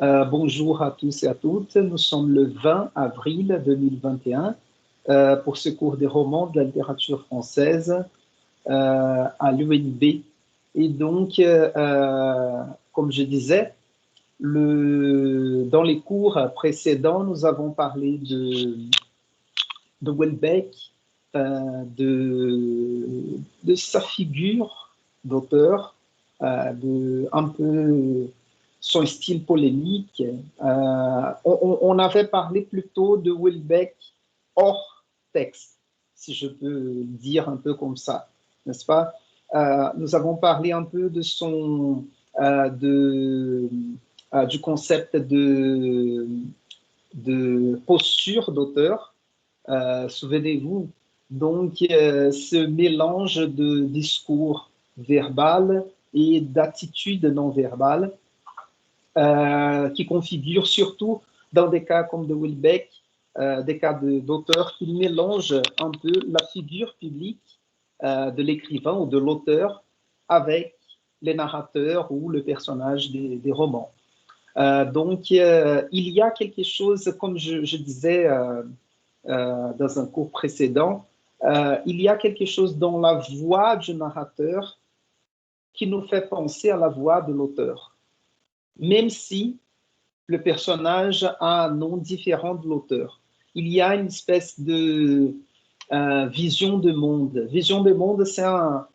Bonjour à tous et à toutes. Nous sommes le 20 avril 2021 pour ce cours des romans de la littérature française à l'UNB. Et donc, comme je disais, dans les cours précédents, nous avons parlé de Houellebecq, de sa figure d'auteur, un peu son style polémique. On avait parlé plutôt de Houellebecq hors texte, si je peux dire un peu comme ça, n'est-ce pas? Nous avons parlé un peu de du concept de posture d'auteur. Souvenez-vous, donc ce mélange de discours verbal et d'attitude non verbale qui configure surtout dans des cas comme de Houellebecq, des cas d'auteurs qui mélangent un peu la figure publique de l'écrivain ou de l'auteur avec les narrateurs ou le personnage des romans. Donc, il y a quelque chose, comme je disais dans un cours précédent, il y a quelque chose dans la voix du narrateur qui nous fait penser à la voix de l'auteur, même si le personnage a un nom différent de l'auteur. Il y a une espèce de vision de monde. Vision de monde, c'est un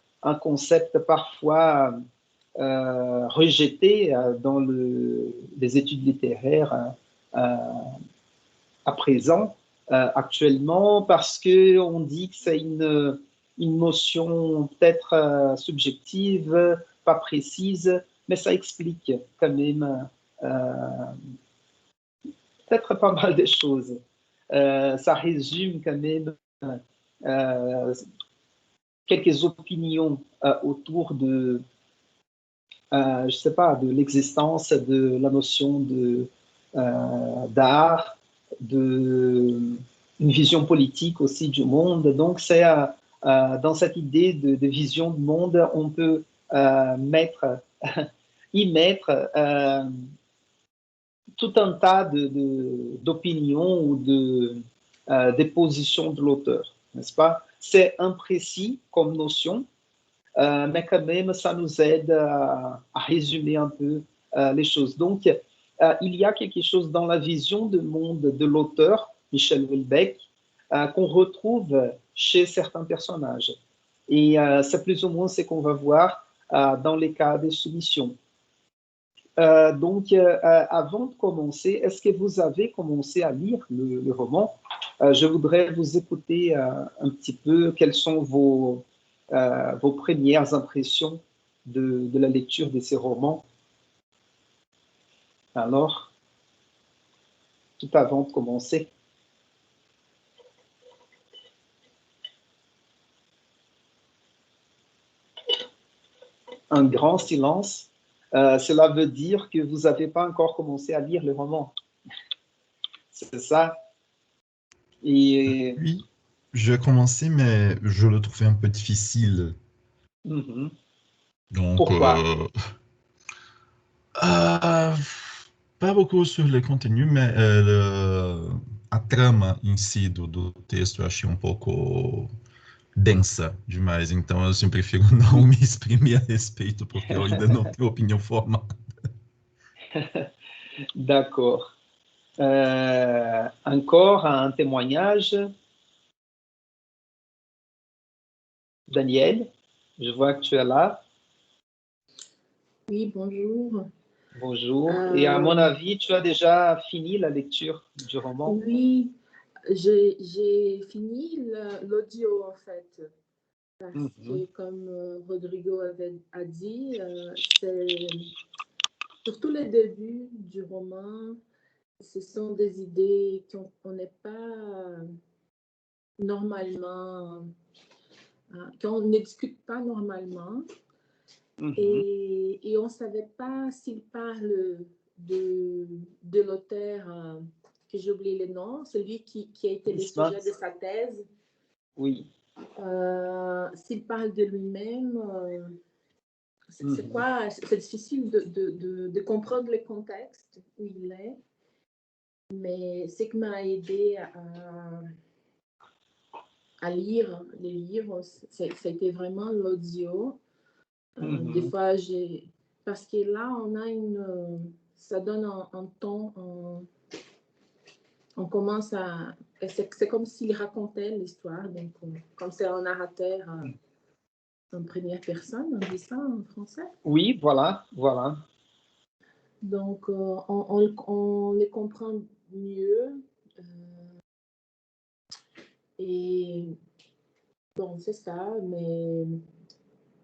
concept parfois rejeté dans les études littéraires à présent, actuellement, parce qu'on dit que c'est une notion peut-être subjective, pas précise, mais ça explique quand même peut-être pas mal de choses. Ça résume quand même euh, quelques opinions autour de, je sais pas, de l'existence de la notion d'art, une vision politique aussi du monde. Donc, c'est dans cette idée de vision du monde, on peut y mettre tout un tas d'opinions ou des positions de l'auteur, n'est-ce pas? C'est imprécis comme notion, mais quand même, ça nous aide à résumer un peu les choses. Donc, il y a quelque chose dans la vision du monde de l'auteur, Michel Houellebecq, qu'on retrouve chez certains personnages. Et c'est plus ou moins ce qu'on va voir dans les cas de soumission. Donc, avant de commencer, est-ce que vous avez commencé à lire le roman? Je voudrais vous écouter un petit peu. Quelles sont vos premières impressions de la lecture de ces romans? Alors, tout avant de commencer. Un grand silence. Cela veut dire que vous n'avez pas encore commencé à lire le roman. C'est ça? Et... Oui, j'ai commencé, mais je le trouvais un peu difficile. Donc, Pourquoi? euh, pas beaucoup sur le conteúdo, mas a trama em si do texto eu achei um pouco densa demais, então eu sempre prefiro não me exprimir a respeito, porque eu ainda não tenho opinião formada. D'accord. Encore un témoignage. Daniel, je vois que tu es là. Oui, bonjour. Bonjour. Et à mon avis, tu as déjà fini la lecture du roman? Oui, j'ai fini l'audio en fait. Parce que comme Rodrigo a dit, c'est surtout les débuts du roman, ce sont des idées qu'on n'est pas normalement, qu'on ne discute pas normalement. Et on ne savait pas s'il parle de l'auteur, que j'ai oublié le nom, celui qui a été le sujet de sa thèse. Oui. S'il parle de lui-même, c'est quoi? C'est difficile de comprendre le contexte où il est, mais ce qui m'a aidé à lire les livres, c'était vraiment l'audio. Des fois, parce que là, on a ça donne un ton, on commence à... C'est comme s'il racontait l'histoire, donc comme c'est un narrateur en première personne, on dit ça en français? Oui, voilà, voilà. Donc, on les comprend mieux. Et bon, c'est ça, mais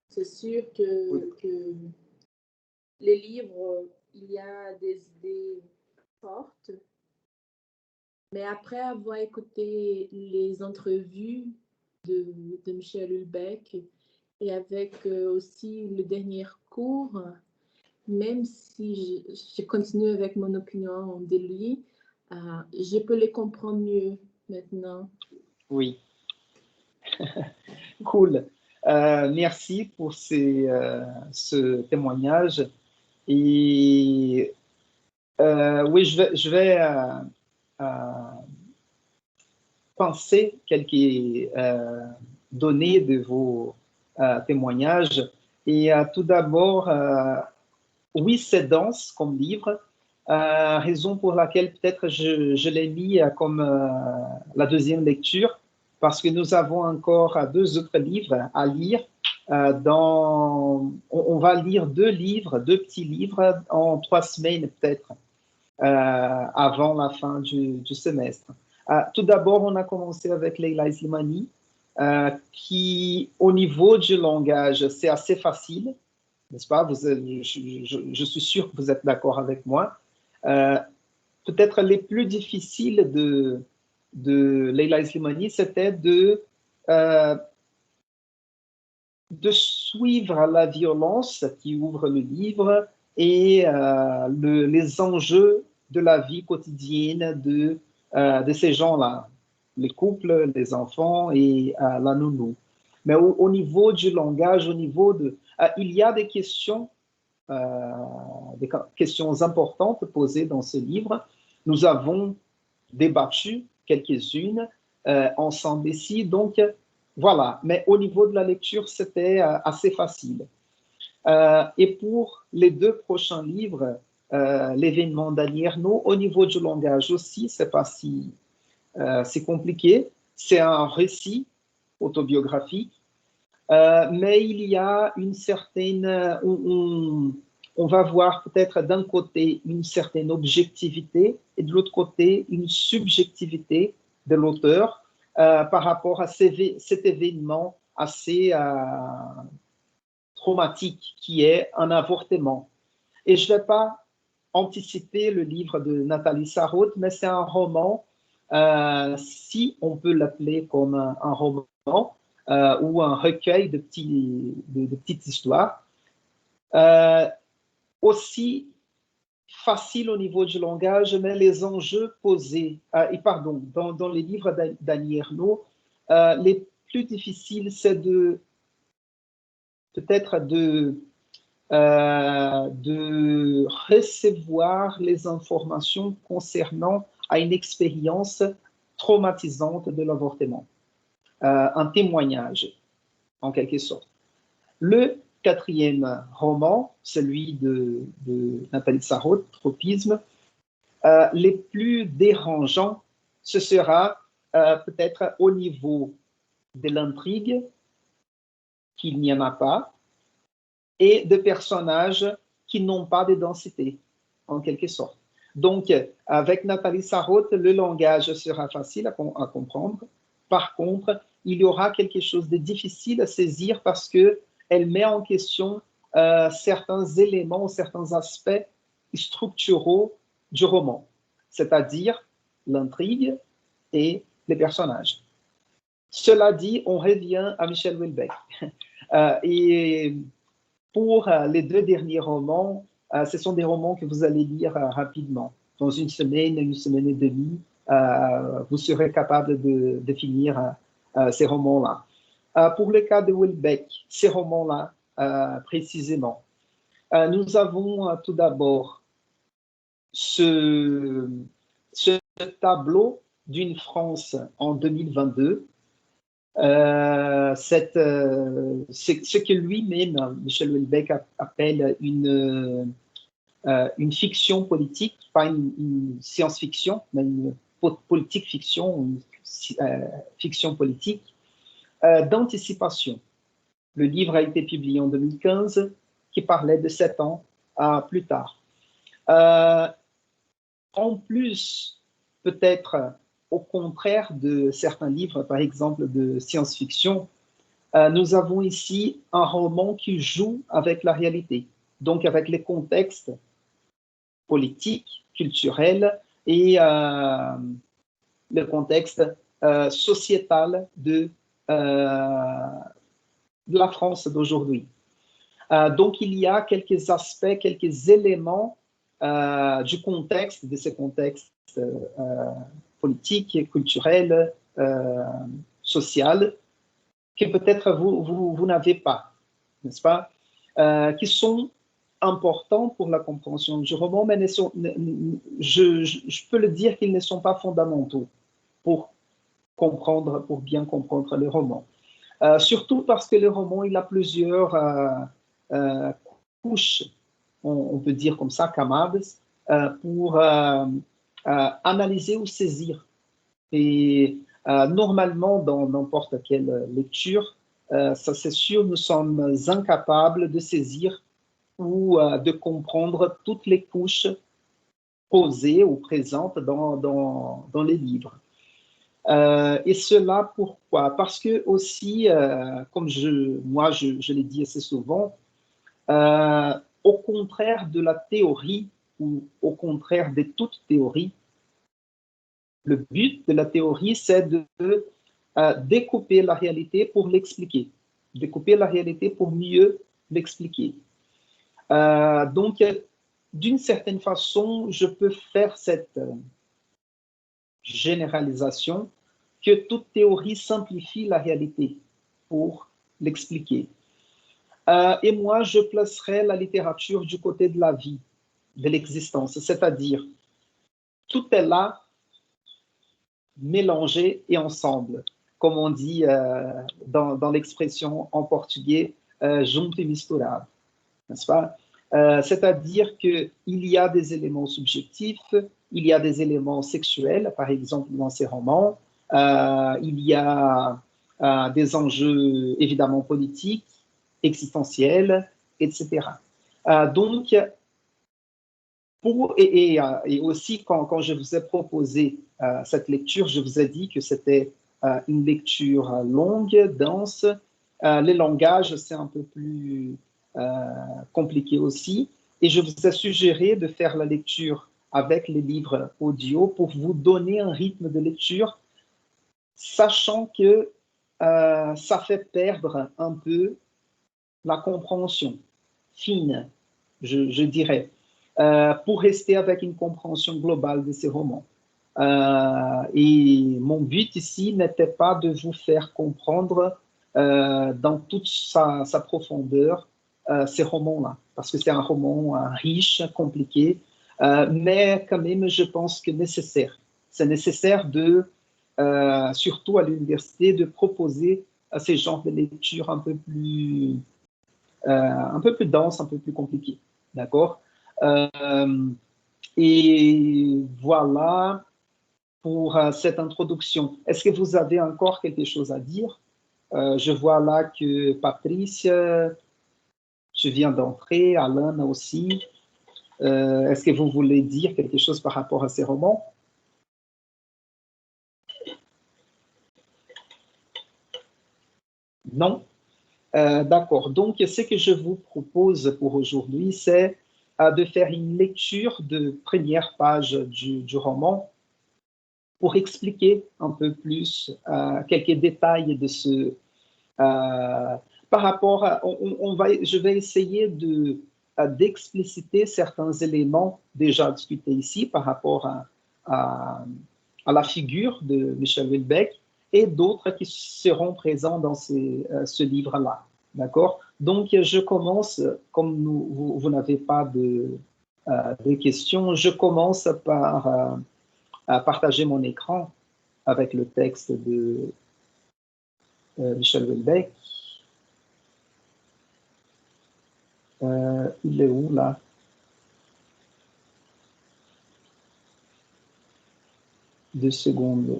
c'est sûr que les livres, il y a des idées fortes. Mais après avoir écouté les entrevues de Michel Houellebecq et avec aussi le dernier cours, même si je continue avec mon opinion de lui, je peux les comprendre mieux maintenant. Oui. Cool. Merci pour ce témoignage. Et oui, je vais penser quelques données de vos témoignages. Et tout d'abord, oui, c'est dense comme livre, raison pour laquelle peut-être je l'ai mis comme la deuxième lecture, parce que nous avons encore 2 autres livres à lire. On va lire 2 livres, 2 petits livres en 3 semaines peut-être, avant la fin du semestre. Tout d'abord, on a commencé avec Leila Slimani, qui, au niveau du langage, c'est assez facile, n'est-ce pas? Je suis sûr que vous êtes d'accord avec moi. Peut-être les plus difficiles de Leila Slimani, c'était de suivre la violence qui ouvre le livre et les enjeux de la vie quotidienne de ces gens-là, les couples, les enfants et la nounou. Mais au niveau du langage, au niveau il y a des questions importantes posées dans ce livre. Nous avons débattu quelques-unes ensemble ici, donc voilà. Mais au niveau de la lecture, c'était assez facile. Et pour les 2 prochains livres, l'événement d'Annie Ernaux, au niveau du langage aussi, c'est pas si compliqué. C'est un récit autobiographique, mais il y a une certaine... on va voir peut-être d'un côté une certaine objectivité et de l'autre côté une subjectivité de l'auteur par rapport à cet événement assez traumatique qui est un avortement. Et je ne vais pas anticiper le livre de Nathalie Sarraute, mais c'est un roman, si on peut l'appeler comme un roman ou un recueil de petites histoires. Aussi facile au niveau du langage, mais les enjeux posés, dans les livres d'Annie Ernaux, les plus difficiles, c'est peut-être de recevoir les informations concernant une expérience traumatisante de l'avortement, un témoignage, en quelque sorte. Le 4e roman, celui de Nathalie Sarraute, Tropisme, les plus dérangeants, ce sera peut-être au niveau de l'intrigue, qu'il n'y en a pas, et de personnages qui n'ont pas de densité, en quelque sorte. Donc, avec Nathalie Sarraute, le langage sera facile à comprendre. Par contre, il y aura quelque chose de difficile à saisir parce qu'elle met en question certains éléments, certains aspects structuraux du roman, c'est-à-dire l'intrigue et les personnages. Cela dit, on revient à Michel Houellebecq. Et pour les 2 derniers romans, ce sont des romans que vous allez lire rapidement. Dans une semaine et demie, vous serez capable de finir ces romans-là. Pour le cas de Houellebecq, ces romans-là précisément. Nous avons tout d'abord ce tableau d'une France en 2022. C'est ce que lui-même, Michel Houellebecq, appelle une fiction politique, pas une science-fiction, mais une politique fiction, une fiction politique d'anticipation. Le livre a été publié en 2015, qui parlait de 7 ans plus tard. En plus, peut-être au contraire de certains livres, par exemple de science-fiction, nous avons ici un roman qui joue avec la réalité, donc avec les contextes politiques, culturels et le contexte sociétal de la France d'aujourd'hui. Donc, il y a quelques aspects, quelques éléments du contexte, de ces contextes politiques, culturels, sociaux, que peut-être vous n'avez pas, n'est-ce pas, qui sont importants pour la compréhension du roman, mais je peux le dire qu'ils ne sont pas fondamentaux pour bien comprendre le roman. Surtout parce que le roman, il a plusieurs couches, on peut dire comme ça, camades, pour analyser ou saisir. Et normalement, dans n'importe quelle lecture, ça c'est sûr, nous sommes incapables de saisir ou de comprendre toutes les couches posées ou présentes dans les livres. Et cela, pourquoi? Parce que aussi, comme moi je l'ai dit assez souvent, au contraire de la théorie ou au contraire de toute théorie, le but de la théorie, c'est de découper la réalité pour l'expliquer, découper la réalité pour mieux l'expliquer. Donc, d'une certaine façon, je peux faire cette généralisation que toute théorie simplifie la réalité pour l'expliquer. Et moi, je placerai la littérature du côté de la vie, de l'existence, c'est-à-dire tout est là, mélangé et ensemble, comme on dit dans l'expression en portugais, junto e misturado, n'est-ce pas? C'est-à-dire qu'il y a des éléments subjectifs, il y a des éléments sexuels, par exemple dans ces romans, il y a des enjeux évidemment politiques, existentiels, etc. Donc, et aussi quand je vous ai proposé cette lecture, je vous ai dit que c'était une lecture longue, dense. Le langage, c'est un peu plus compliqué aussi. Et je vous ai suggéré de faire la lecture avec les livres audio pour vous donner un rythme de lecture, sachant que ça fait perdre un peu la compréhension fine, je dirais, pour rester avec une compréhension globale de ces romans. Et mon but ici n'était pas de vous faire comprendre dans toute sa profondeur ces romans-là, parce que c'est un roman riche, compliqué, mais quand même, je pense que nécessaire. C'est nécessaire surtout à l'université, de proposer ces genres de lecture un peu plus dense, un peu plus compliqué. D'accord? Et voilà pour cette introduction. Est-ce que vous avez encore quelque chose à dire? Je vois là que Patrice, je viens d'entrer, Alain aussi. Est-ce que vous voulez dire quelque chose par rapport à ces romans? Non? D'accord. Donc, ce que je vous propose pour aujourd'hui, c'est de faire une lecture de première page du roman pour expliquer un peu plus quelques détails de ce... par rapport à... je vais essayer d'expliciter certains éléments déjà discutés ici par rapport à la figure de Michel Houellebecq et d'autres qui seront présents dans ce livre-là. D'accord? Donc, je commence, comme vous n'avez pas de questions, je commence par partager mon écran avec le texte de Michel Houellebecq. Il est où, là? Deux secondes.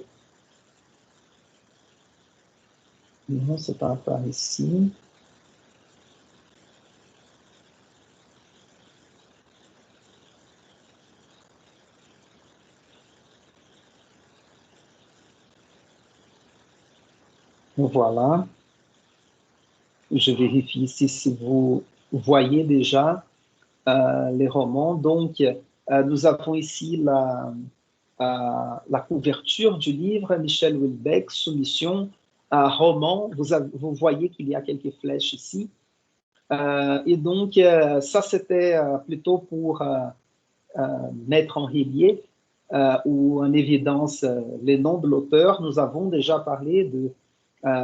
Non, c'est pas par ici. Voilà. Je vérifie ici si vous voyez déjà les romans. Donc, nous avons ici la couverture du livre, Michel Houellebecq, Soumission, roman. Vous voyez qu'il y a quelques flèches ici. Et donc, ça, c'était plutôt pour mettre en relief ou en évidence les noms de l'auteur. Nous avons déjà parlé de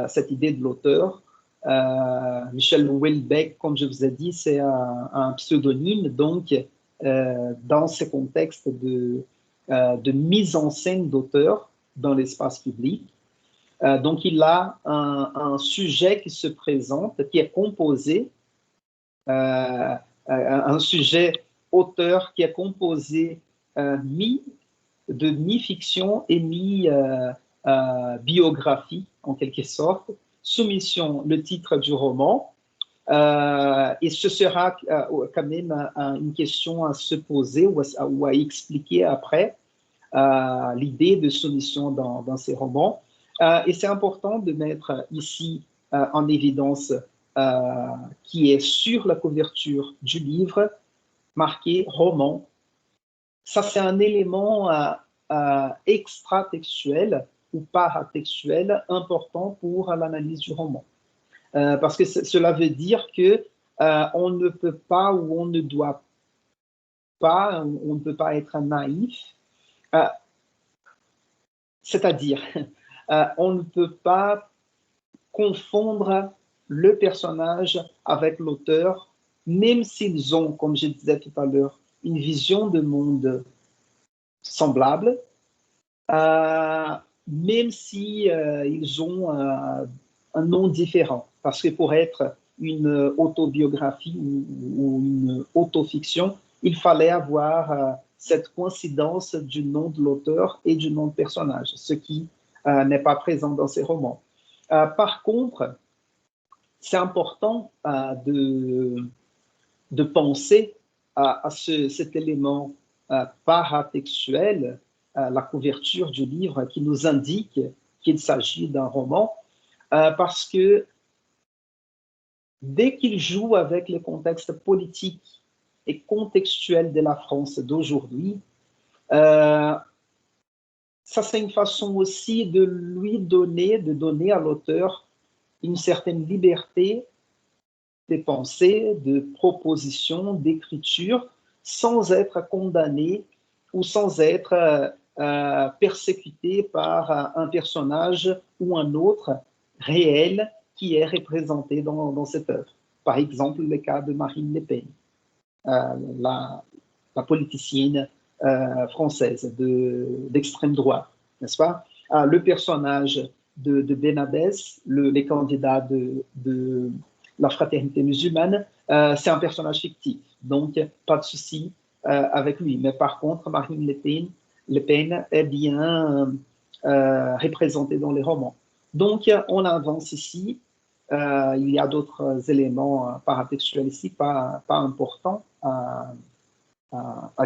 cette idée de l'auteur. Michel Houellebecq, comme je vous ai dit, c'est un pseudonyme, donc dans ce contexte de mise en scène d'auteur dans l'espace public. Donc, il a un sujet qui se présente, qui est composé, un sujet auteur qui est composé de mi-fiction et mi-biographie, en quelque sorte. Soumission, le titre du roman. Et ce sera quand même une question à se poser ou à expliquer après l'idée de soumission dans ces romans. Et c'est important de mettre ici en évidence qui est sur la couverture du livre marqué roman. Ça, c'est un élément extra-textuel ou paratextuel important pour l'analyse du roman. Parce que cela veut dire que on ne peut pas ou on ne doit pas, on ne peut pas être naïf. C'est-à-dire, on ne peut pas confondre le personnage avec l'auteur, même s'ils ont, comme je disais tout à l'heure, une vision de monde semblable, même si ils ont un nom différent. Parce que pour être une autobiographie ou une autofiction, il fallait avoir cette coïncidence du nom de l'auteur et du nom de personnage, ce qui n'est pas présent dans ces romans. Par contre, c'est important de penser à cet élément paratextuel, la couverture du livre qui nous indique qu'il s'agit d'un roman, parce que dès qu'il joue avec le contexte politique et contextuel de la France d'aujourd'hui, ça c'est une façon aussi de donner à l'auteur une certaine liberté de pensée, de proposition, d'écriture, sans être condamné ou sans être persécuté par un personnage ou un autre réel qui est représenté dans cette œuvre. Par exemple, le cas de Marine Le Pen, la politicienne française d'extrême droite, n'est-ce pas? Le personnage de Benabès, les candidats de la fraternité musulmane, c'est un personnage fictif, donc pas de souci avec lui. Mais par contre, Marine Le Pen est bien représentée dans les romans. Donc, on avance ici. Il y a d'autres éléments paratextuels ici, pas importants à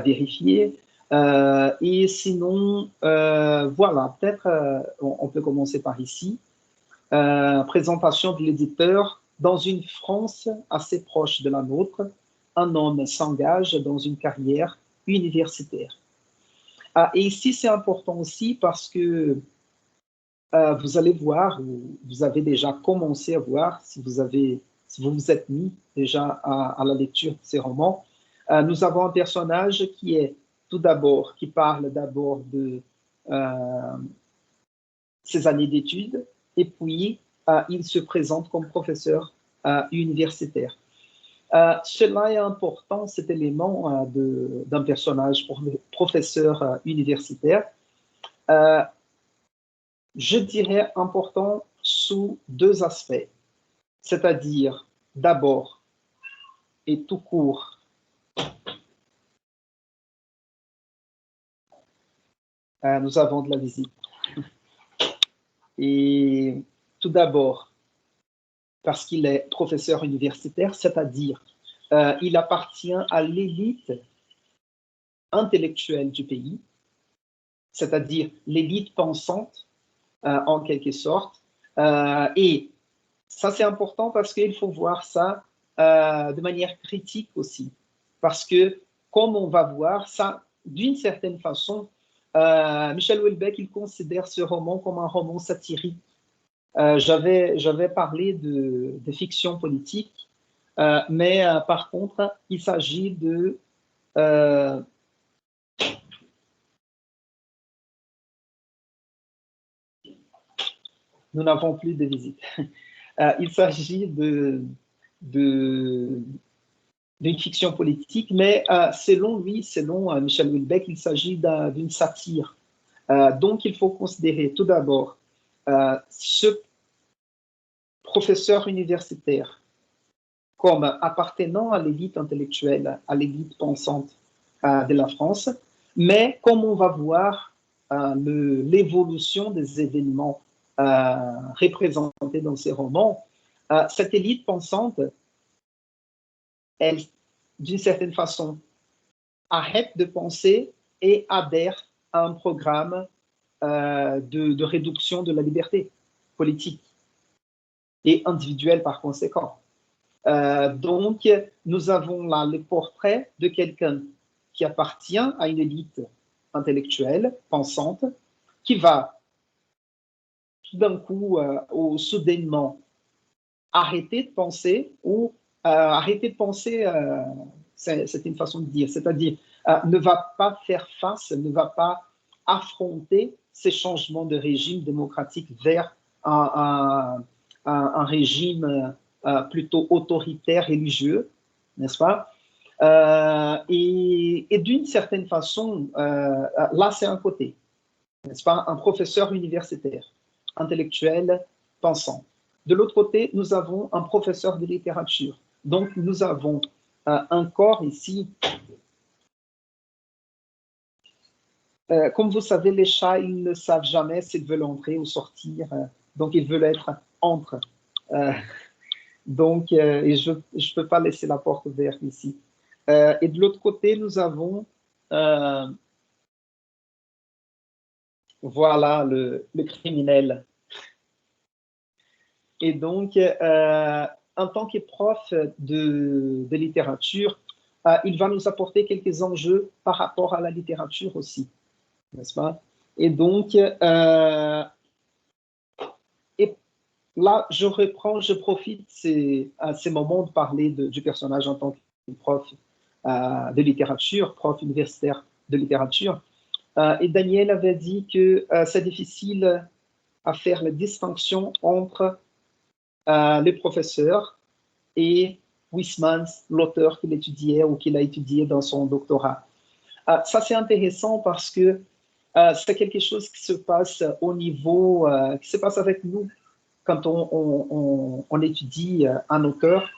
vérifier. Et sinon, voilà, peut-être on peut commencer par ici. Présentation de l'éditeur. Dans une France assez proche de la nôtre, un homme s'engage dans une carrière universitaire. Et ici, c'est important aussi parce que vous allez voir, vous avez déjà commencé à voir, si vous vous êtes mis déjà à la lecture de ces romans, nous avons un personnage qui est tout d'abord, qui parle d'abord de ses années d'études, et puis il se présente comme professeur universitaire. Cela est important, cet élément d'un personnage pour le professeur universitaire. Je dirais important sous deux aspects, c'est-à-dire d'abord et tout court, nous avons de la visite. Et tout d'abord, parce qu'il est professeur universitaire, c'est-à-dire il appartient à l'élite intellectuelle du pays, c'est-à-dire l'élite pensante en quelque sorte. Et ça, c'est important parce qu'il faut voir ça de manière critique aussi. Parce que, comme on va voir, ça, d'une certaine façon, Michel Houellebecq, il considère ce roman comme un roman satirique. J'avais parlé de fiction politique, mais par contre, il s'agit de... nous n'avons plus de visite. Il s'agit d'une fiction politique, mais selon lui, selon Michel Houellebecq, il s'agit d'une satire. Donc, il faut considérer tout d'abord ce professeur universitaire comme appartenant à l'élite intellectuelle, à l'élite pensante de la France, mais comme on va voir l'évolution des événements représentés dans ces romans, cette élite pensante, elle, d'une certaine façon, arrête de penser et adhère à un programme de réduction de la liberté politique et individuelle par conséquent. Donc, nous avons là le portrait de quelqu'un qui appartient à une élite intellectuelle, pensante, qui va tout d'un coup ou soudainement arrêter de penser ou arrêter de penser, c'est une façon de dire, c'est-à-dire ne va pas faire face, ne va pas affronter ces changements de régime démocratique vers un régime plutôt autoritaire, religieux, n'est-ce pas? Et d'une certaine façon, là c'est un côté, n'est-ce pas? Un professeur universitaire, intellectuel, pensant. De l'autre côté, nous avons un professeur de littérature. Donc, nous avons un corps ici. Comme vous savez, les chats, ils ne savent jamais s'ils veulent entrer ou sortir. Donc, ils veulent être entre. Donc, et je ne peux pas laisser la porte ouverte ici. Et de l'autre côté, nous avons, voilà, le criminel. Et donc, en tant que prof de littérature, il va nous apporter quelques enjeux par rapport à la littérature aussi, n'est-ce pas? Et donc, et là, je profite à ces moments de parler du personnage en tant que prof de littérature, prof universitaire de littérature. Et Daniel avait dit que c'est difficile à faire la distinction entre le professeur et Huysmans, l'auteur qu'il étudiait ou qu'il a étudié dans son doctorat. Ça, c'est intéressant parce que c'est quelque chose qui se passe au niveau, qui se passe avec nous quand on étudie un auteur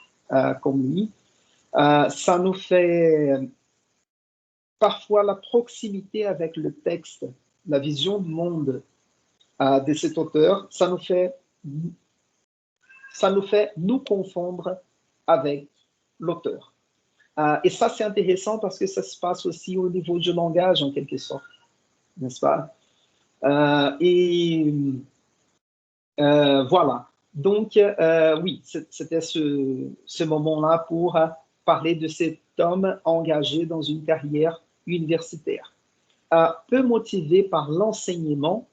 comme lui. Ça nous fait parfois la proximité avec le texte, la vision du monde de cet auteur, ça nous fait nous confondre avec l'auteur. Et ça, c'est intéressant parce que ça se passe aussi au niveau du langage, en quelque sorte, n'est-ce pas? Voilà. Donc, oui, c'était ce moment-là pour parler de cet homme engagé dans une carrière universitaire. Peu motivé par l'enseignement,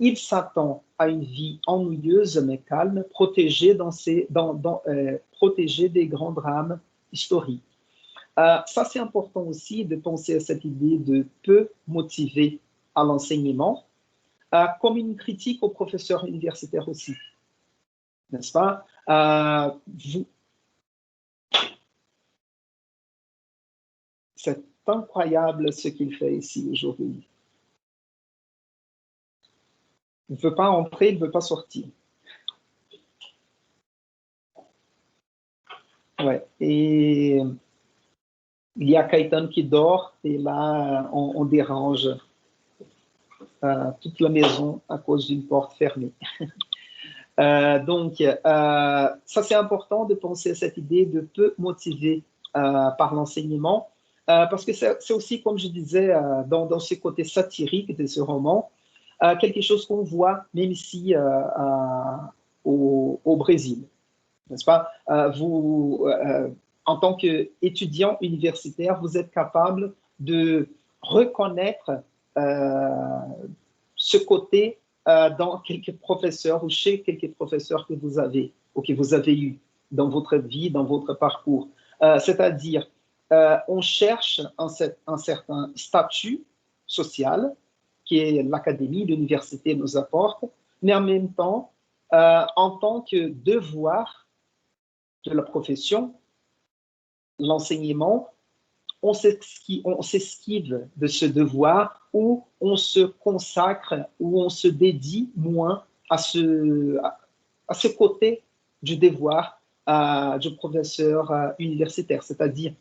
il s'attend à une vie ennuyeuse mais calme, protégée protégée des grands drames historiques. Ça, c'est important aussi de penser à cette idée de peu motivé à l'enseignement, comme une critique aux professeurs universitaires aussi. n'est-ce pas? C'est incroyable ce qu'il fait ici aujourd'hui. Il ne veut pas entrer, il ne veut pas sortir. Ouais. Et il y a Caïtan qui dort et là, on dérange toute la maison à cause d'une porte fermée. Donc, ça c'est important de penser à cette idée de peu motiver par l'enseignement, parce que c'est aussi, comme je disais, dans ce côté satirique de ce roman, quelque chose qu'on voit même ici au Brésil, n'est-ce pas? Vous, en tant qu'étudiant universitaire, vous êtes capable de reconnaître ce côté dans quelques professeurs ou chez quelques professeurs que vous avez ou que vous avez eu dans votre vie, dans votre parcours. C'est-à-dire, on cherche un certain statut social qui est l'académie, l'université nous apporte, mais en même temps, en tant que devoir de la profession, l'enseignement, on s'esquive de ce devoir ou on se consacre ou on se dédie moins à ce côté du devoir du professeur universitaire, c'est-à-dire,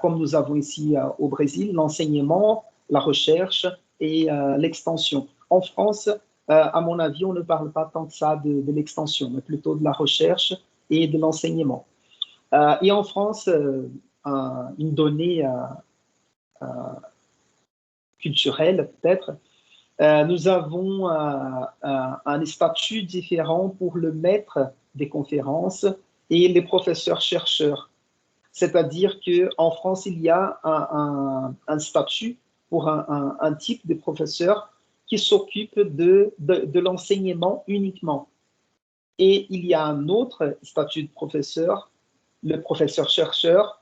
comme nous avons ici au Brésil, l'enseignement, la recherche et l'extension. En France, à mon avis, on ne parle pas tant que ça de l'extension, mais plutôt de la recherche et de l'enseignement. Et en France, une donnée culturelle peut-être, nous avons un statut différent pour le maître des conférences et les professeurs-chercheurs. C'est-à-dire qu'en France, il y a un statut pour un type de professeur qui s'occupe de l'enseignement uniquement. Et il y a un autre statut de professeur, le professeur-chercheur,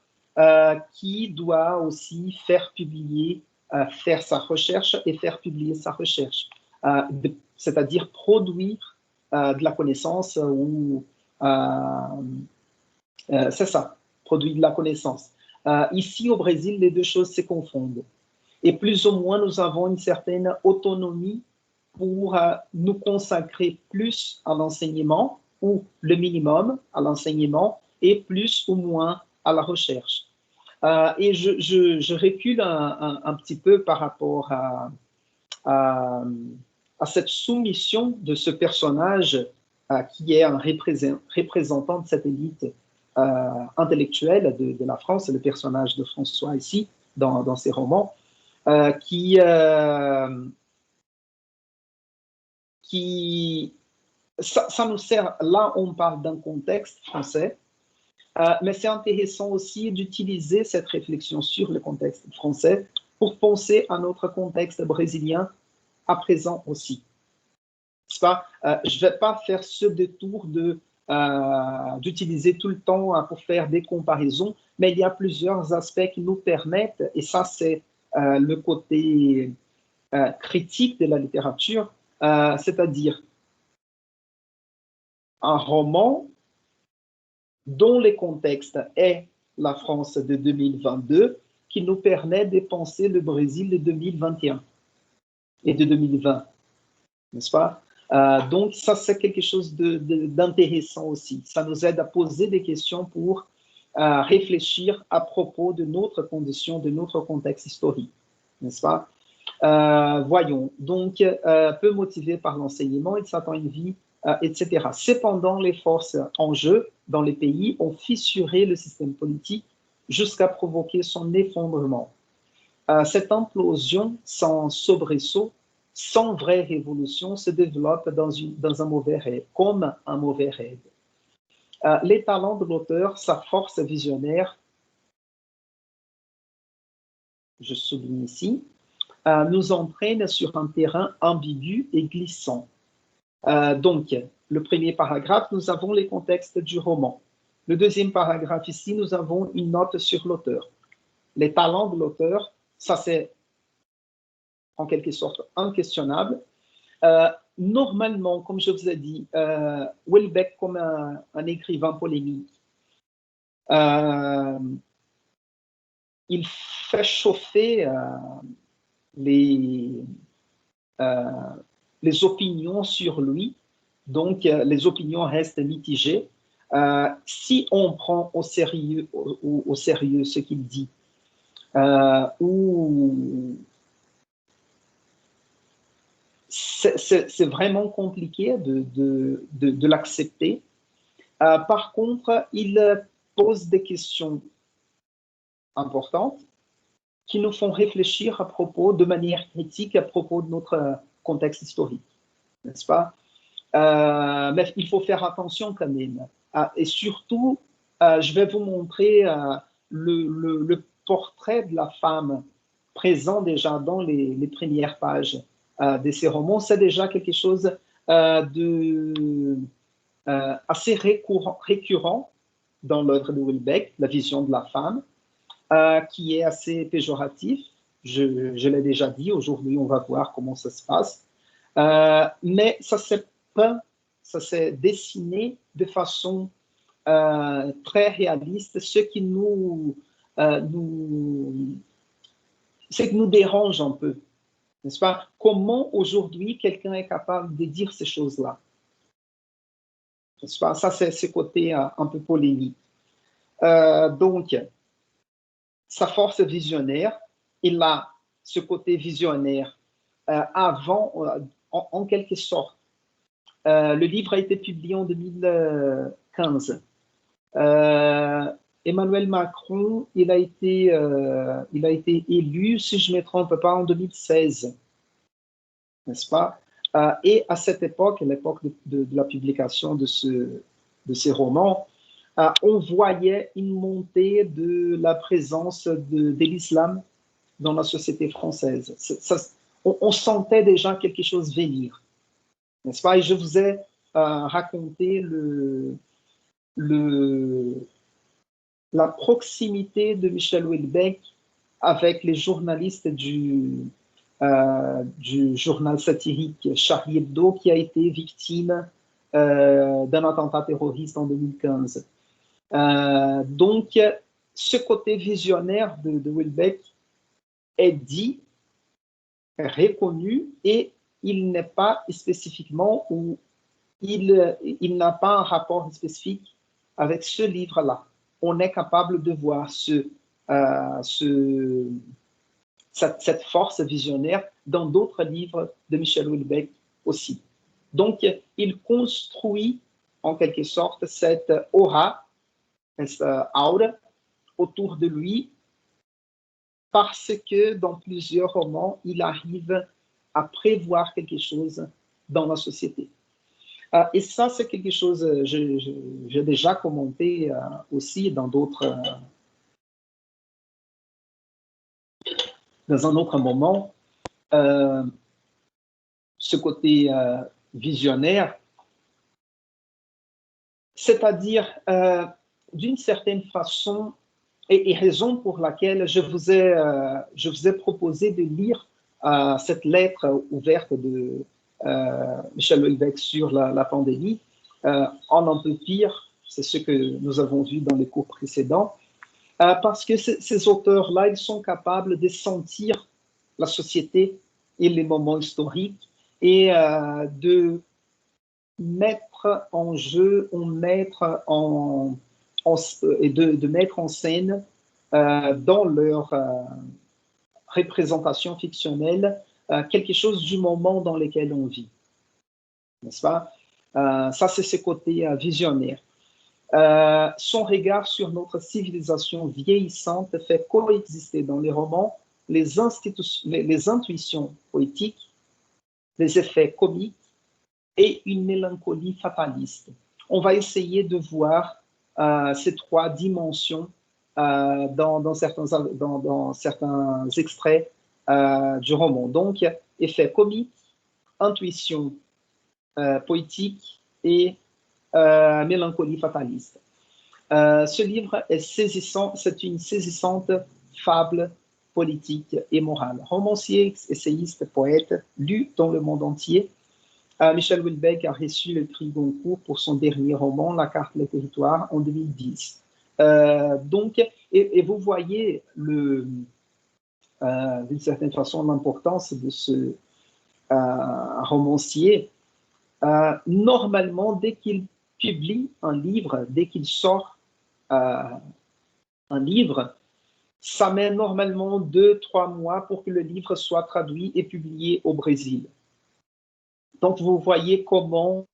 qui doit aussi faire publier, faire sa recherche et faire publier sa recherche, c'est-à-dire produire de la connaissance ou c'est ça, produire de la connaissance. Ici au Brésil, les deux choses se confondent. Et plus ou moins, nous avons une certaine autonomie pour nous consacrer plus à l'enseignement ou le minimum à l'enseignement et plus ou moins à la recherche. Et je recule un petit peu par rapport à cette soumission de ce personnage qui est un représentant de cette élite intellectuelle de la France, le personnage de François ici, dans ses romans, qui ça nous sert, là on parle d'un contexte français, mais c'est intéressant aussi d'utiliser cette réflexion sur le contexte français pour penser à notre contexte brésilien à présent aussi. Je ne vais pas faire ce détour d'utiliser tout le temps pour faire des comparaisons, mais il y a plusieurs aspects qui nous permettent, et ça c'est le côté critique de la littérature, c'est-à-dire un roman dont le contexte est la France de 2022, qui nous permet de penser le Brésil de 2021 et de 2020, n'est-ce pas? Donc ça, c'est quelque chose d'intéressant aussi. Ça nous aide à poser des questions pour réfléchir à propos de notre condition, de notre contexte historique, n'est-ce pas? Voyons, donc peu motivé par l'enseignement, il s'attend à une vie, etc. Cependant, les forces en jeu dans les pays ont fissuré le système politique jusqu'à provoquer son effondrement. Cette implosion sans soubresaut, sans vraie révolution, se développe dans un mauvais rêve, comme un mauvais rêve. Les talents de l'auteur, sa force visionnaire, je souligne ici, nous entraînent sur un terrain ambigu et glissant. Donc, le premier paragraphe, nous avons les contextes du roman. Le deuxième paragraphe ici, nous avons une note sur l'auteur. Les talents de l'auteur, ça c'est en quelque sorte inquestionnable. normalement, comme je vous ai dit, Houellebecq, comme un écrivain polémique, il fait chauffer les opinions sur lui, donc les opinions restent mitigées. Si on prend au sérieux ce qu'il dit, ou c'est vraiment compliqué de l'accepter. Par contre, il pose des questions importantes qui nous font réfléchir de manière critique à propos de notre contexte historique, n'est-ce pas? Mais il faut faire attention quand même. Et surtout, je vais vous montrer le portrait de la femme présent déjà dans les premières pages de ces romans. C'est déjà quelque chose assez récurrent dans l'œuvre de Houellebecq, la vision de la femme, qui est assez péjoratif. Je l'ai déjà dit, aujourd'hui on va voir comment ça se passe. Mais ça s'est dessiné de façon très réaliste, ce qui nous dérange un peu, n'est-ce pas? Comment aujourd'hui quelqu'un est capable de dire ces choses-là? N'est-ce pas? Ça, c'est ce côté un peu polémique. Donc, sa force visionnaire, il a ce côté visionnaire avant, en quelque sorte. Le livre a été publié en 2015. Emmanuel Macron, il a été élu, si je ne me trompe pas, en 2016, n'est-ce pas? Et à cette époque, à l'époque de la publication de ces romans, on voyait une montée de la présence de l'islam dans la société française. On sentait déjà quelque chose venir, n'est-ce pas? Et je vous ai raconté la proximité de Michel Houellebecq avec les journalistes du journal satirique Charlie Hebdo, qui a été victime d'un attentat terroriste en 2015. Donc, ce côté visionnaire de Houellebecq est dit, est reconnu, et il n'est pas spécifiquement, ou il n'a pas un rapport spécifique avec ce livre-là. On est capable de voir cette force visionnaire dans d'autres livres de Michel Houellebecq aussi. Donc, il construit en quelque sorte cette aura, autour de lui, parce que dans plusieurs romans, il arrive à prévoir quelque chose dans la société. Et ça, c'est quelque chose que j'ai déjà commenté aussi dans un autre moment. Ce côté visionnaire, c'est-à-dire, d'une certaine façon, et raison pour laquelle je vous ai proposé de lire cette lettre ouverte de Michel Houellebecq sur la pandémie, en un peu pire, c'est ce que nous avons vu dans les cours précédents, parce que ces auteurs-là, ils sont capables de sentir la société et les moments historiques, et de mettre en jeu, et de mettre en scène dans leur représentation fictionnelle quelque chose du moment dans lequel on vit, n'est-ce pas? Ça, c'est ce côté visionnaire. Son regard sur notre civilisation vieillissante fait coexister dans les romans les intuitions poétiques, les effets comiques et une mélancolie fataliste. On va essayer de voir ces trois dimensions dans certains extraits du roman. Donc, effet comique, intuition poétique et mélancolie fataliste. Ce livre est saisissant, c'est une saisissante fable politique et morale. Romancier, essayiste, poète, lu dans le monde entier, Michel Houellebecq a reçu le prix Goncourt pour son dernier roman, La carte des territoires, en 2010. Donc, et vous voyez d'une certaine façon l'importance de ce romancier. Normalement, dès qu'il publie un livre, dès qu'il sort un livre, ça met normalement 2-3 mois pour que le livre soit traduit et publié au Brésil. Donc, vous voyez comment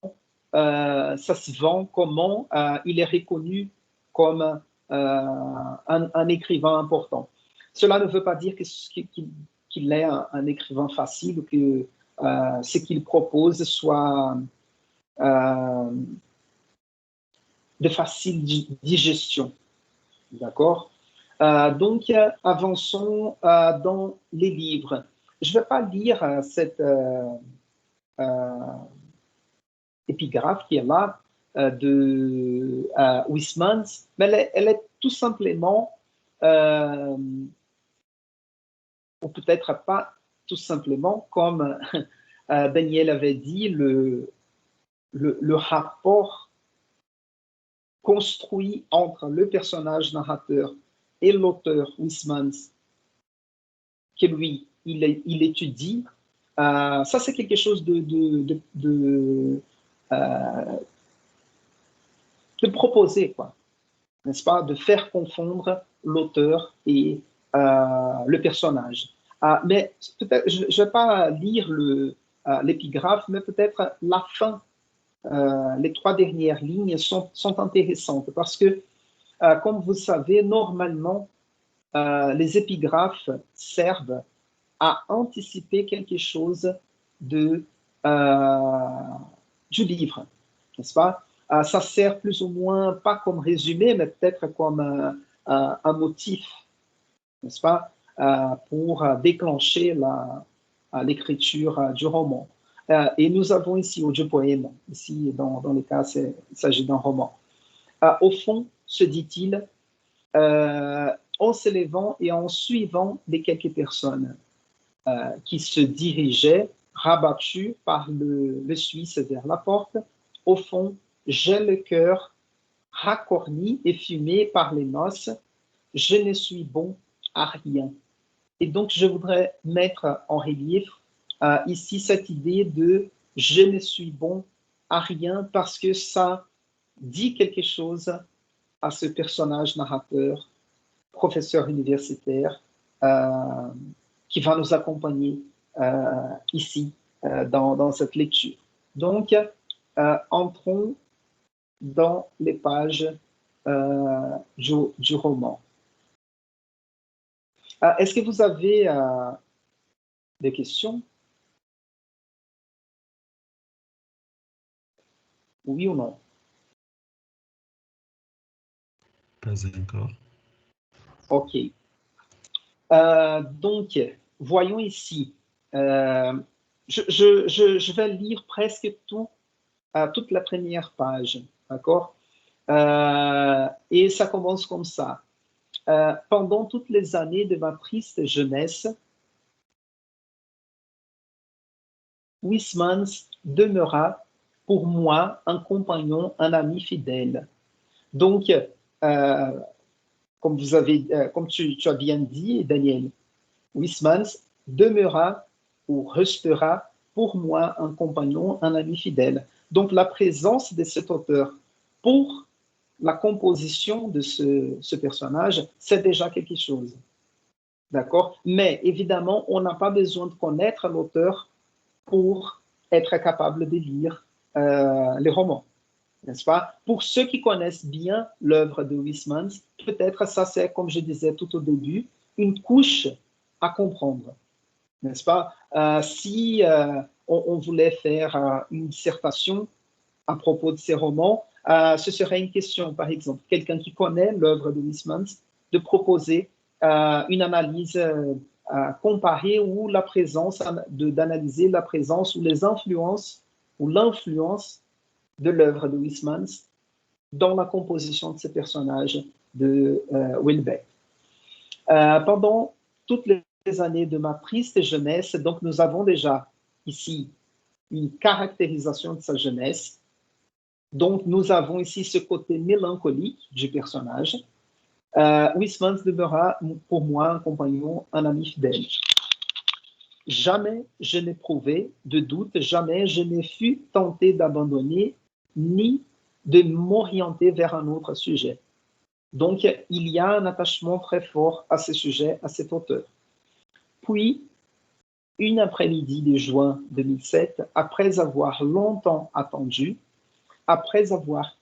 ça se vend, comment il est reconnu comme un écrivain important. Cela ne veut pas dire qu'il est un écrivain facile ou que ce qu'il propose soit de facile digestion. D'accord? Donc, avançons dans les livres. Je ne vais pas lire cette épigraphe qui est là de Huysmans, mais elle est tout simplement, ou peut-être pas tout simplement, comme Daniel avait dit, le rapport construit entre le personnage narrateur et l'auteur Huysmans, que lui, il étudie. Ça, c'est quelque chose de proposer, quoi, n'est-ce pas, de faire confondre l'auteur et le personnage. Mais peut-être, je ne vais pas lire l'épigraphe, mais peut-être la fin, les 3 dernières lignes sont intéressantes parce que, comme vous savez, normalement, les épigraphes servent à anticiper quelque chose du livre, n'est-ce pas? Ça sert plus ou moins, pas comme résumé, mais peut-être comme un motif, n'est-ce pas, pour déclencher l'écriture du roman. Et nous avons ici audiopoème, ici dans le cas, il s'agit d'un roman. Au fond, se dit-il, en se levant et en suivant les quelques personnes qui se dirigeaient, rabattus par le Suisse vers la porte, au fond, j'ai le cœur racorni et fumé par les noces, je ne suis bon à rien. Et donc, je voudrais mettre en relief ici cette idée de je ne suis bon à rien parce que ça dit quelque chose à ce personnage narrateur, professeur universitaire, qui va nous accompagner ici dans cette lecture. Donc, entrons dans les pages du roman. Est-ce que vous avez des questions? Oui ou non? Pas encore. OK. Donc, voyons ici. Je vais lire presque toute la première page, d'accord? Et ça commence comme ça. Pendant toutes les années de ma triste jeunesse, Huysmans demeura pour moi un compagnon, un ami fidèle. Donc, comme tu as bien dit, Daniel, Huysmans demeura ou restera pour moi un compagnon, un ami fidèle. Donc, la présence de cet auteur pour la composition de ce personnage, c'est déjà quelque chose. D'accord? Mais évidemment, on n'a pas besoin de connaître l'auteur pour être capable de lire les romans, n'est-ce pas? Pour ceux qui connaissent bien l'œuvre de Huysmans, peut-être ça c'est, comme je disais tout au début, une couche à comprendre, n'est-ce pas? Si on voulait faire une dissertation à propos de ces romans, ce serait une question, par exemple, quelqu'un qui connaît l'œuvre de Huysmans, de proposer une analyse comparée ou la présence, d'analyser la présence ou les influences ou l'influence de l'œuvre de Huysmans dans la composition de ces personnages de Houellebecq. Pendant toutes les années de ma triste jeunesse, donc nous avons déjà ici une caractérisation de sa jeunesse. Donc, nous avons ici ce côté mélancolique du personnage. Huysmans demeura pour moi un compagnon, un ami fidèle. Jamais je n'éprouvais de doute, jamais je ne fus tenté d'abandonner ni de m'orienter vers un autre sujet. Donc, il y a un attachement très fort à ce sujet, à cet auteur. Puis, une après-midi de juin 2007, après avoir longtemps attendu, après avoir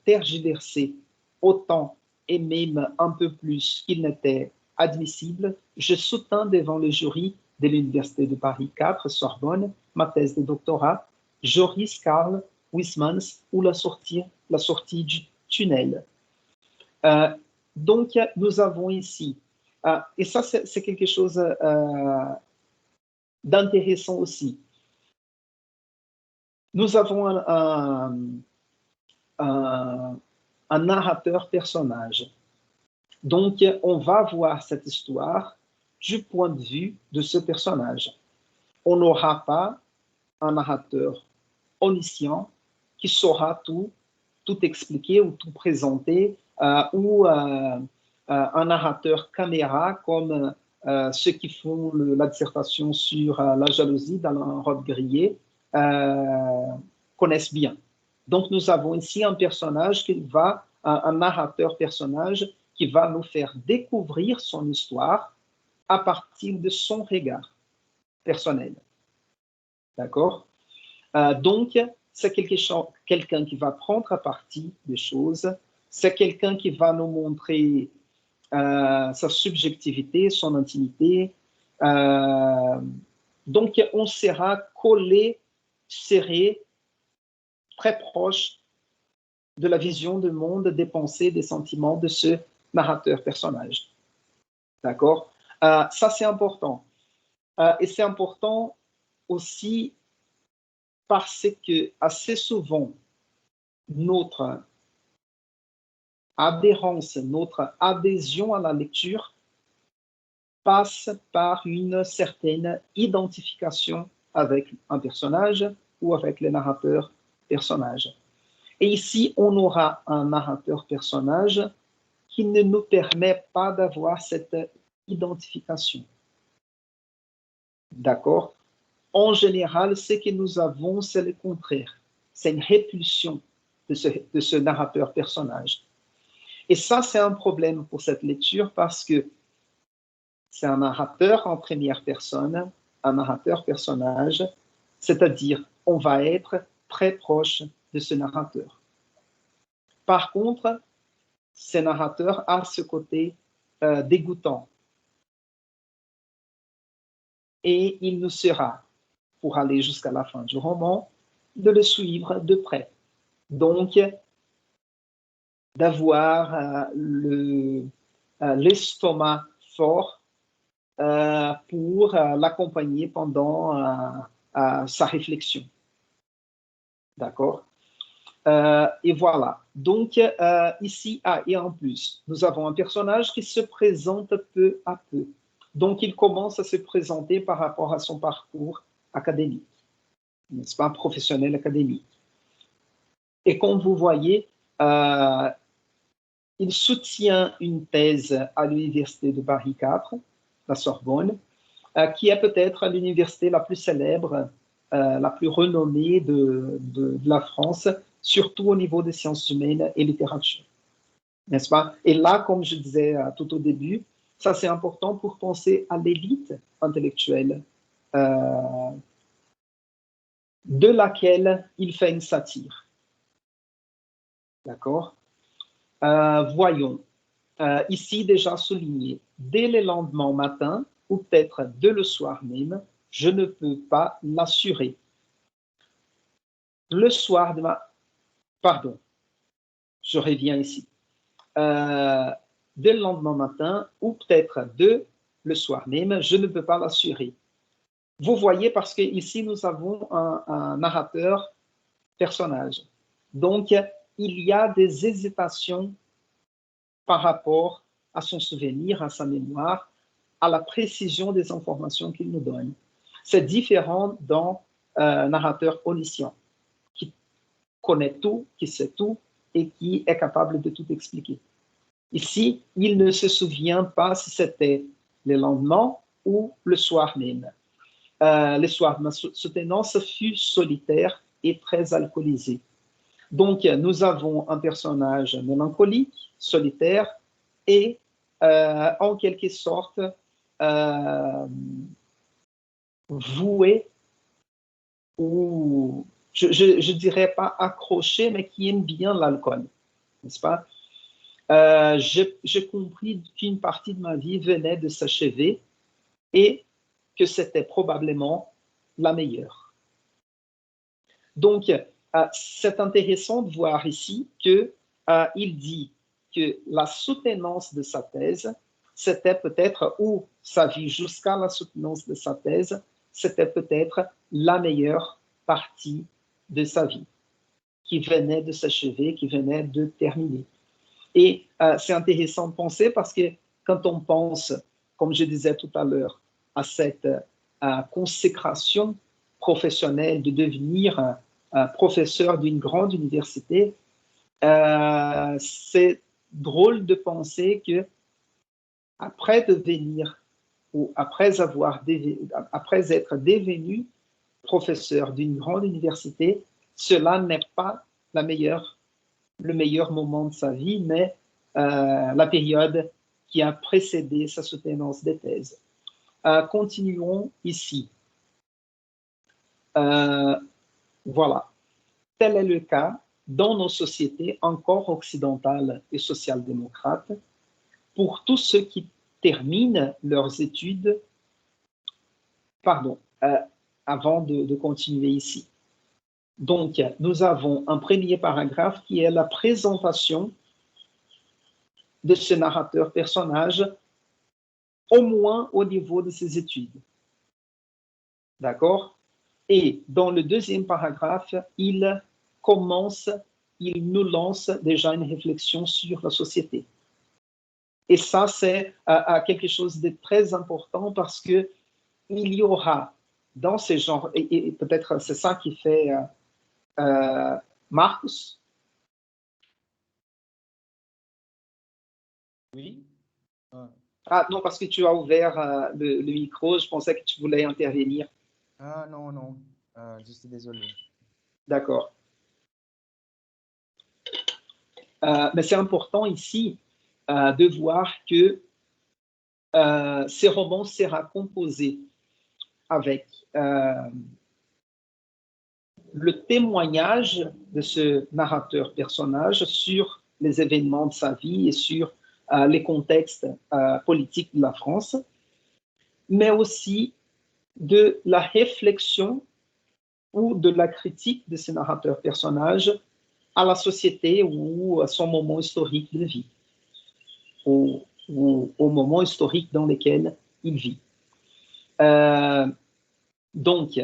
tergiversé autant et même un peu plus qu'il n'était admissible, je soutins devant le jury de l'Université de Paris 4, Sorbonne, ma thèse de doctorat, Joris Karl Huysmans ou la sortie du tunnel. Donc, nous avons ici, et ça c'est quelque chose d'intéressant aussi. Nous avons un narrateur personnage. Donc, on va voir cette histoire du point de vue de ce personnage. On n'aura pas un narrateur omniscient qui saura tout expliquer ou tout présenter, ou un narrateur caméra comme ceux qui font la dissertation sur la jalousie d'Alain Robbe-Grillet connaissent bien. Donc, nous avons ici un personnage un narrateur personnage qui va nous faire découvrir son histoire à partir de son regard personnel. D'accord? Donc, c'est quelqu'un qui va prendre à partie des choses, c'est quelqu'un qui va nous montrer sa subjectivité, son intimité. Donc, on sera collé, serré, très proche de la vision du monde, des pensées, des sentiments de ce narrateur personnage. D'accord? Ça, c'est important. Et c'est important aussi parce que assez souvent, notre adhérence, notre adhésion à la lecture passe par une certaine identification avec un personnage ou avec le narrateur personnage. Et ici, on aura un narrateur personnage qui ne nous permet pas d'avoir cette identification. D'accord? En général, ce que nous avons, c'est le contraire. C'est une répulsion de ce narrateur personnage. Et ça, c'est un problème pour cette lecture parce que c'est un narrateur en première personne, un narrateur personnage, c'est-à-dire on va être très proche de ce narrateur. Par contre, ce narrateur a ce côté dégoûtant. Et il nous sera, pour aller jusqu'à la fin du roman, de le suivre de près. Donc, d'avoir l'estomac fort pour l'accompagner pendant sa réflexion. D'accord? Et voilà. Donc, ici, et en plus, nous avons un personnage qui se présente peu à peu. Donc, il commence à se présenter par rapport à son parcours académique, n'est-ce pas, professionnel académique. Et comme vous voyez, il soutient une thèse à l'Université de Paris 4, la Sorbonne, qui est peut-être l'université la plus célèbre, la plus renommée de la France, surtout au niveau des sciences humaines et littérature. N'est-ce pas? Et là, comme je disais tout au début, ça c'est important pour penser à l'élite intellectuelle de laquelle il fait une satire. D'accord? Voyons. Ici déjà souligné, dès le lendemain matin, ou peut-être dès le soir même, je ne peux pas l'assurer. Le soir de Pardon, je reviens ici. Dès le lendemain matin, ou peut-être dès le soir même, je ne peux pas l'assurer. Vous voyez, parce qu'ici, nous avons un narrateur personnage. Donc, il y a des hésitations par rapport à son souvenir, à sa mémoire, à la précision des informations qu'il nous donne. C'est différent dans narrateur omniscient, qui connaît tout, qui sait tout et qui est capable de tout expliquer. Ici, il ne se souvient pas si c'était le lendemain ou le soir même. Le soir, ma soutenance fut solitaire et très alcoolisée. Donc, nous avons un personnage mélancolique, solitaire et en quelque sorte voué ou je dirais pas accroché, mais qui aime bien l'alcool, n'est-ce pas? J'ai compris qu'une partie de ma vie venait de s'achever et que c'était probablement la meilleure. Donc, c'est intéressant de voir ici qu'il dit que la soutenance de sa thèse, c'était peut-être, ou sa vie jusqu'à la soutenance de sa thèse, c'était peut-être la meilleure partie de sa vie, qui venait de s'achever, qui venait de terminer. Et c'est intéressant de penser parce que quand on pense, comme je disais tout à l'heure, à cette consécration professionnelle de devenir professeur d'une grande université, c'est drôle de penser que après devenir ou après être devenu professeur d'une grande université, cela n'est pas le meilleur moment de sa vie, mais la période qui a précédé sa soutenance des thèses. Continuons ici. Voilà. Tel est le cas dans nos sociétés encore occidentales et social-démocrates pour tous ceux qui terminent leurs études. Pardon, avant de continuer ici. Donc, nous avons un premier paragraphe qui est la présentation de ce narrateur-personnage, au moins au niveau de ses études. D'accord? Et dans le deuxième paragraphe, il nous lance déjà une réflexion sur la société. Et ça, c'est quelque chose de très important parce que il y aura dans ces genres, et peut-être c'est ça qui fait Marcus. Oui. Ah non, parce que tu as ouvert le micro, je pensais que tu voulais intervenir. Ah non, non, je suis désolé. D'accord. Mais c'est important ici de voir que ces romans sera composé avec le témoignage de ce narrateur-personnage sur les événements de sa vie et sur les contextes politiques de la France, mais aussi de la réflexion ou de la critique de ce narrateur-personnage à la société ou à son moment historique de vie, au moment historique dans lequel il vit. Donc,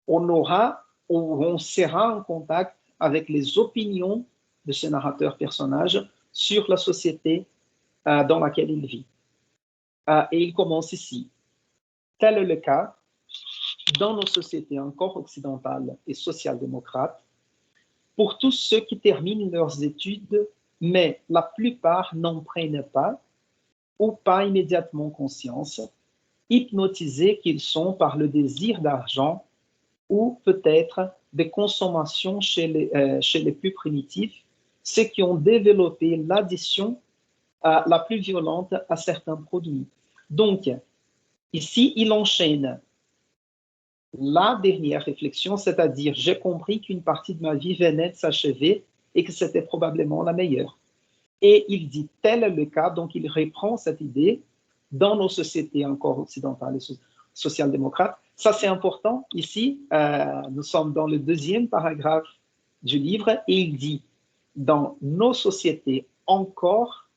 on sera en contact avec les opinions de ce narrateur-personnage sur la société dans laquelle il vit. Et il commence ici. Tel est le cas dans nos sociétés encore occidentales et social-démocrates pour tous ceux qui terminent leurs études, mais la plupart n'en prennent pas ou pas immédiatement conscience, hypnotisés qu'ils sont par le désir d'argent ou peut-être des consommations chez les plus primitifs, ceux qui ont développé l'addiction la plus violente à certains produits. Donc, ici, il enchaîne la dernière réflexion, c'est-à-dire j'ai compris qu'une partie de ma vie venait de s'achever et que c'était probablement la meilleure. Et il dit tel est le cas, donc il reprend cette idée dans nos sociétés encore occidentales et social-démocrates. Ça, c'est important. Ici, nous sommes dans le deuxième paragraphe du livre et il dit dans nos sociétés encore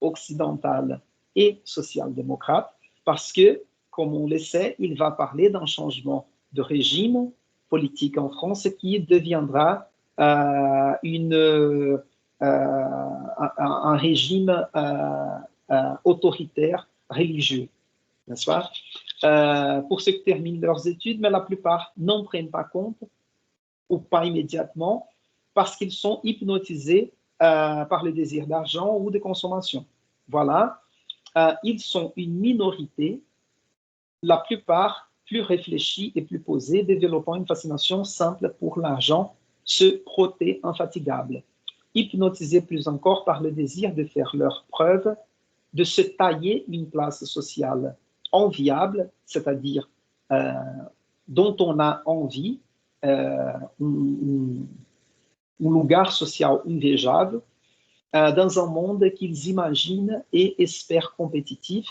occidentales et social-démocrates, parce que, comme on le sait, il va parler d'un changement de régime politique en France qui deviendra un régime autoritaire religieux, n'est-ce pas? pour ceux qui terminent leurs études, mais la plupart n'en prennent pas compte ou pas immédiatement parce qu'ils sont hypnotisés par le désir d'argent ou de consommation. Voilà, ils sont une minorité, la plupart plus réfléchis et plus posés, développant une fascination simple pour l'argent, se proter infatigable, hypnotisés plus encore par le désir de faire leur preuve, de se tailler une place sociale enviable, c'est-à-dire dont on a envie, un lugar social invejável, dans un monde qu'ils imaginent et espèrent compétitif,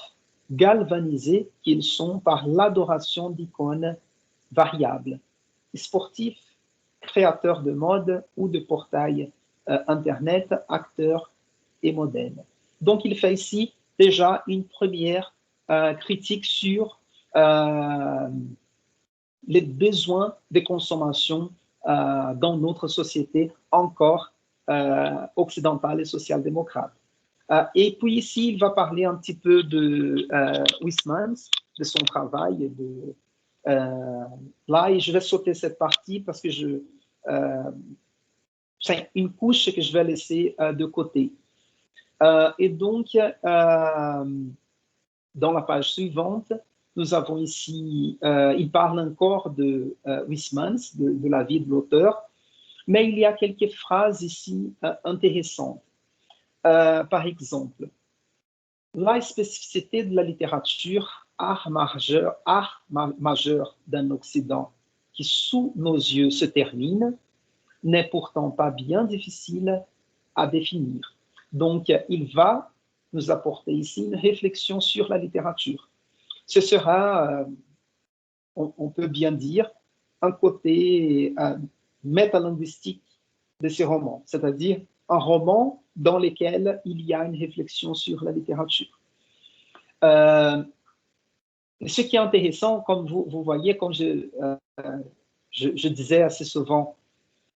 galvanisés qu'ils sont par l'adoration d'icônes variables, sportifs, créateurs de mode ou de portails Internet, acteurs et modèles. Donc, il fait ici déjà une première critique sur les besoins de consommation dans notre société encore occidentale et social-démocrate. Et puis ici, il va parler un petit peu de Huysmans, de son travail. Là, et je vais sauter cette partie parce que c'est une couche que je vais laisser de côté. Et donc, dans la page suivante, nous avons ici, il parle encore de Huysmans, de la vie de l'auteur, mais il y a quelques phrases ici intéressantes. Par exemple, la spécificité de la littérature, art majeur d'un Occident qui sous nos yeux se termine, n'est pourtant pas bien difficile à définir. Donc, il va nous apporter ici une réflexion sur la littérature. Ce sera, on peut bien dire, un côté métalinguistique de ces romans, c'est-à-dire un roman dans lequel il y a une réflexion sur la littérature. Ce qui est intéressant, comme vous voyez, comme je disais assez souvent,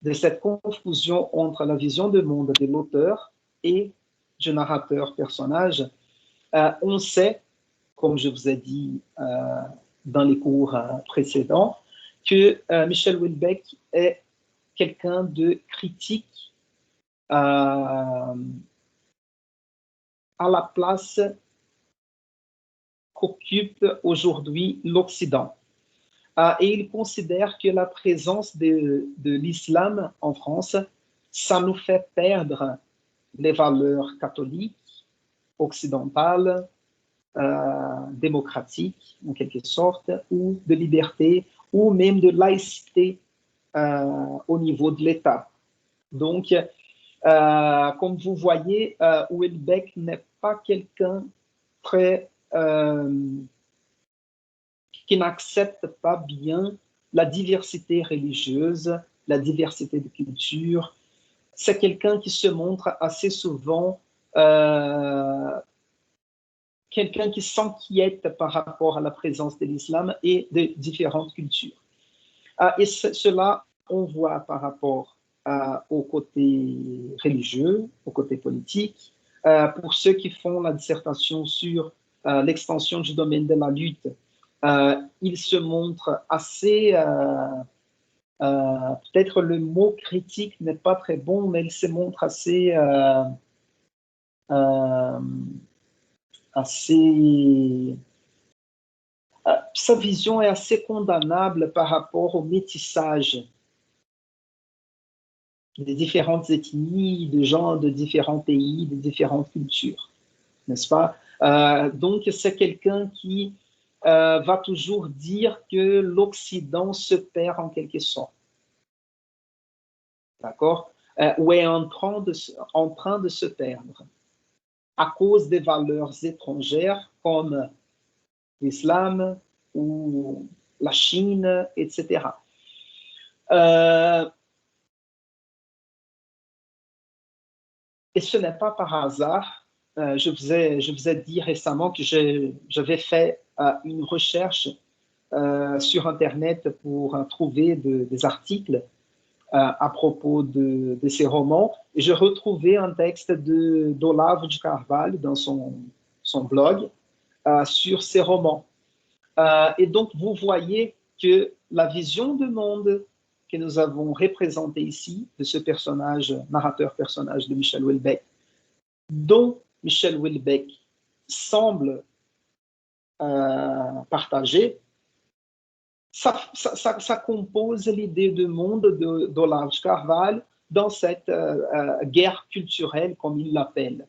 de cette confusion entre la vision du monde de l'auteur et du narrateur-personnage, on sait, comme je vous ai dit dans les cours précédents, que Michel Houellebecq est quelqu'un de critique à la place qu'occupe aujourd'hui l'Occident. Et il considère que la présence de l'islam en France, ça nous fait perdre les valeurs catholiques, occidentales, démocratiques, en quelque sorte, ou de liberté, ou même de laïcité au niveau de l'État. Donc, comme vous voyez, Houellebecq n'est pas quelqu'un très qui n'accepte pas bien la diversité religieuse, la diversité de culture. C'est quelqu'un qui se montre assez souvent quelqu'un qui s'inquiète par rapport à la présence de l'islam et de différentes cultures. Et cela, on voit par rapport au côté religieux, au côté politique. Pour ceux qui font la dissertation sur l'extension du domaine de la lutte, il se montre assez, peut-être le mot critique n'est pas très bon, mais il se montre assez, sa vision est assez condamnable par rapport au métissage des différentes ethnies, de gens de différents pays, de différentes cultures, n'est-ce pas? Donc, c'est quelqu'un qui va toujours dire que l'Occident se perd en quelque sorte. D'accord? Ou est en train de se perdre à cause des valeurs étrangères comme l'islam ou la Chine, etc. Et ce n'est pas par hasard. Je vous ai dit récemment que j'avais fait une recherche sur Internet pour trouver des articles à propos de ces romans. Et je retrouvais un texte d'Olavo de Carvalho dans son blog sur ces romans. Et donc, vous voyez que la vision du monde que nous avons représentée ici, de ce personnage, narrateur-personnage de Michel Houellebecq, dont Michel Houellebecq semble partager, ça compose l'idée du monde d'Olavo de Carvalho dans cette guerre culturelle, comme il l'appelle,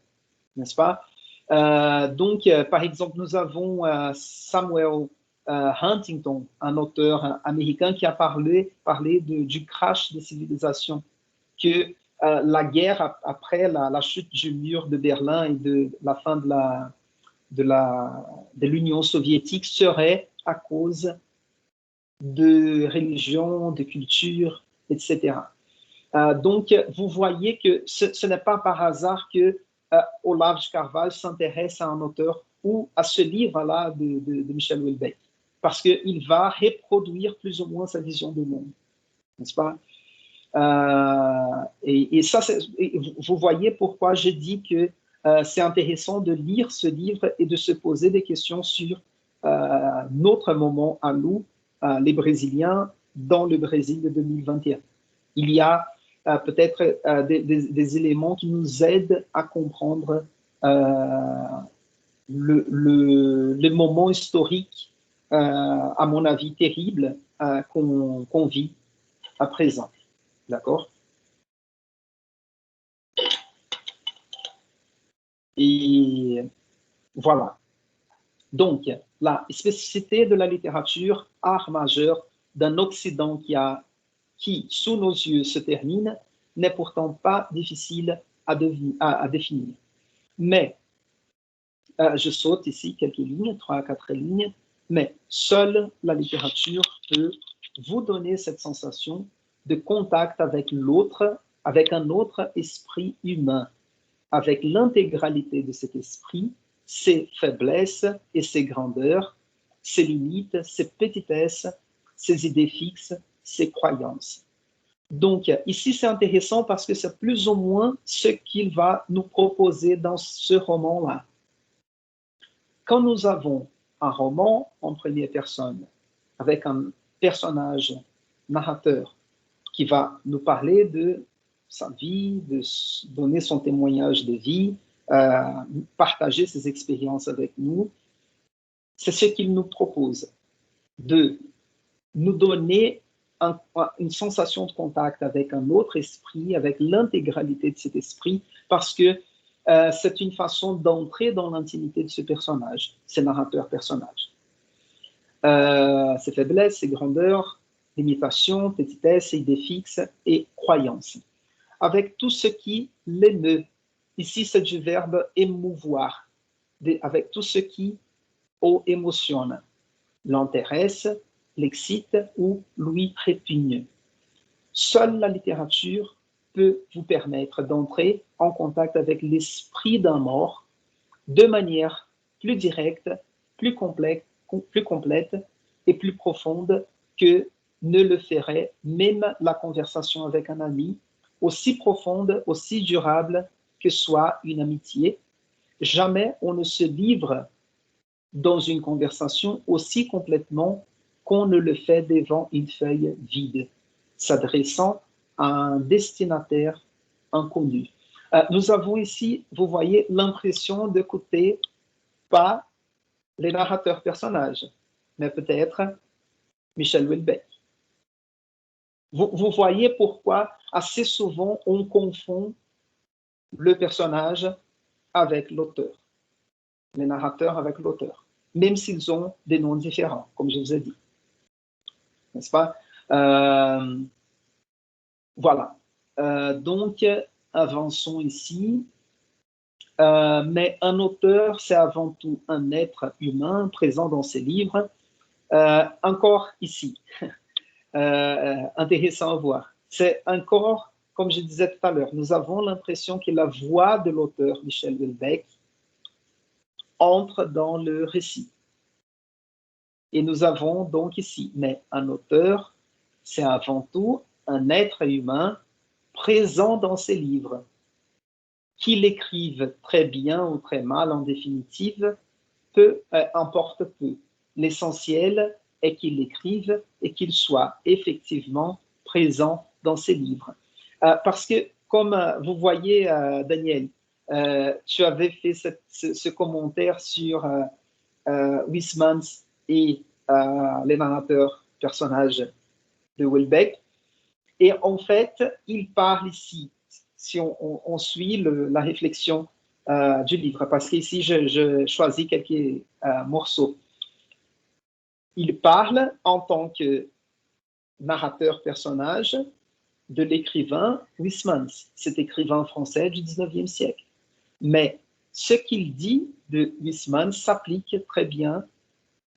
n'est-ce pas? Donc, par exemple, nous avons Samuel Huntington, un auteur américain qui a parlé du crash des civilisations, que la guerre après la chute du mur de Berlin et de la fin de l'Union soviétique serait à cause de religion, de culture, etc. Donc, vous voyez que ce n'est pas par hasard que Olavo de Carvalho s'intéresse à un auteur ou à ce livre-là de Michel Houellebecq, parce qu'il va reproduire plus ou moins sa vision du monde, n'est-ce pas? Et ça, vous voyez pourquoi je dis que c'est intéressant de lire ce livre et de se poser des questions sur notre moment à nous, les Brésiliens, dans le Brésil de 2021. Il y a peut-être des éléments qui nous aident à comprendre le moment historique, à mon avis, terrible qu'on vit à présent. D'accord? Et voilà. Donc, la spécificité de la littérature, art majeur d'un Occident qui, sous nos yeux, se termine, n'est pourtant pas difficile à définir. Mais, je saute ici quelques lignes, 3 à 4 lignes, mais seule la littérature peut vous donner cette sensation de contact avec l'autre, avec un autre esprit humain, avec l'intégralité de cet esprit, ses faiblesses et ses grandeurs, ses limites, ses petitesses, ses idées fixes, ses croyances. Donc, ici, c'est intéressant parce que c'est plus ou moins ce qu'il va nous proposer dans ce roman-là. Quand nous avons un roman en première personne, avec un personnage narrateur qui va nous parler de sa vie, de donner son témoignage de vie, partager ses expériences avec nous, c'est ce qu'il nous propose, de nous donner une sensation de contact avec un autre esprit, avec l'intégralité de cet esprit, parce que c'est une façon d'entrer dans l'intimité de ce personnage, ce narrateur-personnage. Ses faiblesses, ses grandeurs, limitations, petitesses, idées fixes et croyances. Avec tout ce qui l'émeut. Ici, c'est du verbe émouvoir, avec tout ce qui émotionne, l'intéresse, l'excite ou lui répugne. Seule la littérature peut vous permettre d'entrer en contact avec l'esprit d'un mort de manière plus directe, plus complète et plus profonde que ne le ferait même la conversation avec un ami, aussi profonde, aussi durable que soit une amitié. Jamais on ne se livre dans une conversation aussi complètement qu'on ne le fait devant une feuille vide, s'adressant à un destinataire inconnu. Nous avons ici, vous voyez, l'impression d'écouter pas les narrateurs personnages, mais peut-être Michel Houellebecq. Vous voyez pourquoi assez souvent on confond le personnage avec l'auteur, les narrateurs avec l'auteur, même s'ils ont des noms différents, comme je vous ai dit. N'est-ce pas? Voilà. Donc, avançons ici. Mais un auteur, c'est avant tout un être humain présent dans ses livres. Encore ici, intéressant à voir. C'est encore, comme je disais tout à l'heure, nous avons l'impression que la voix de l'auteur Michel Houellebecq entre dans le récit. Et nous avons donc ici, mais un auteur, c'est avant tout un être humain présent dans ses livres. Qu'il écrive très bien ou très mal, en définitive, importe peu. L'essentiel est qu'il écrive et qu'il soit effectivement présent dans ses livres. Parce que, comme vous voyez, Daniel, tu avais fait ce commentaire sur Huysmans et les narrateurs personnages de Houellebecq. Et en fait, il parle ici, si on suit la réflexion du livre, parce qu'ici, je choisis quelques morceaux. Il parle en tant que narrateur-personnage de l'écrivain Huysmans, cet écrivain français du 19e siècle. Mais ce qu'il dit de Huysmans s'applique très bien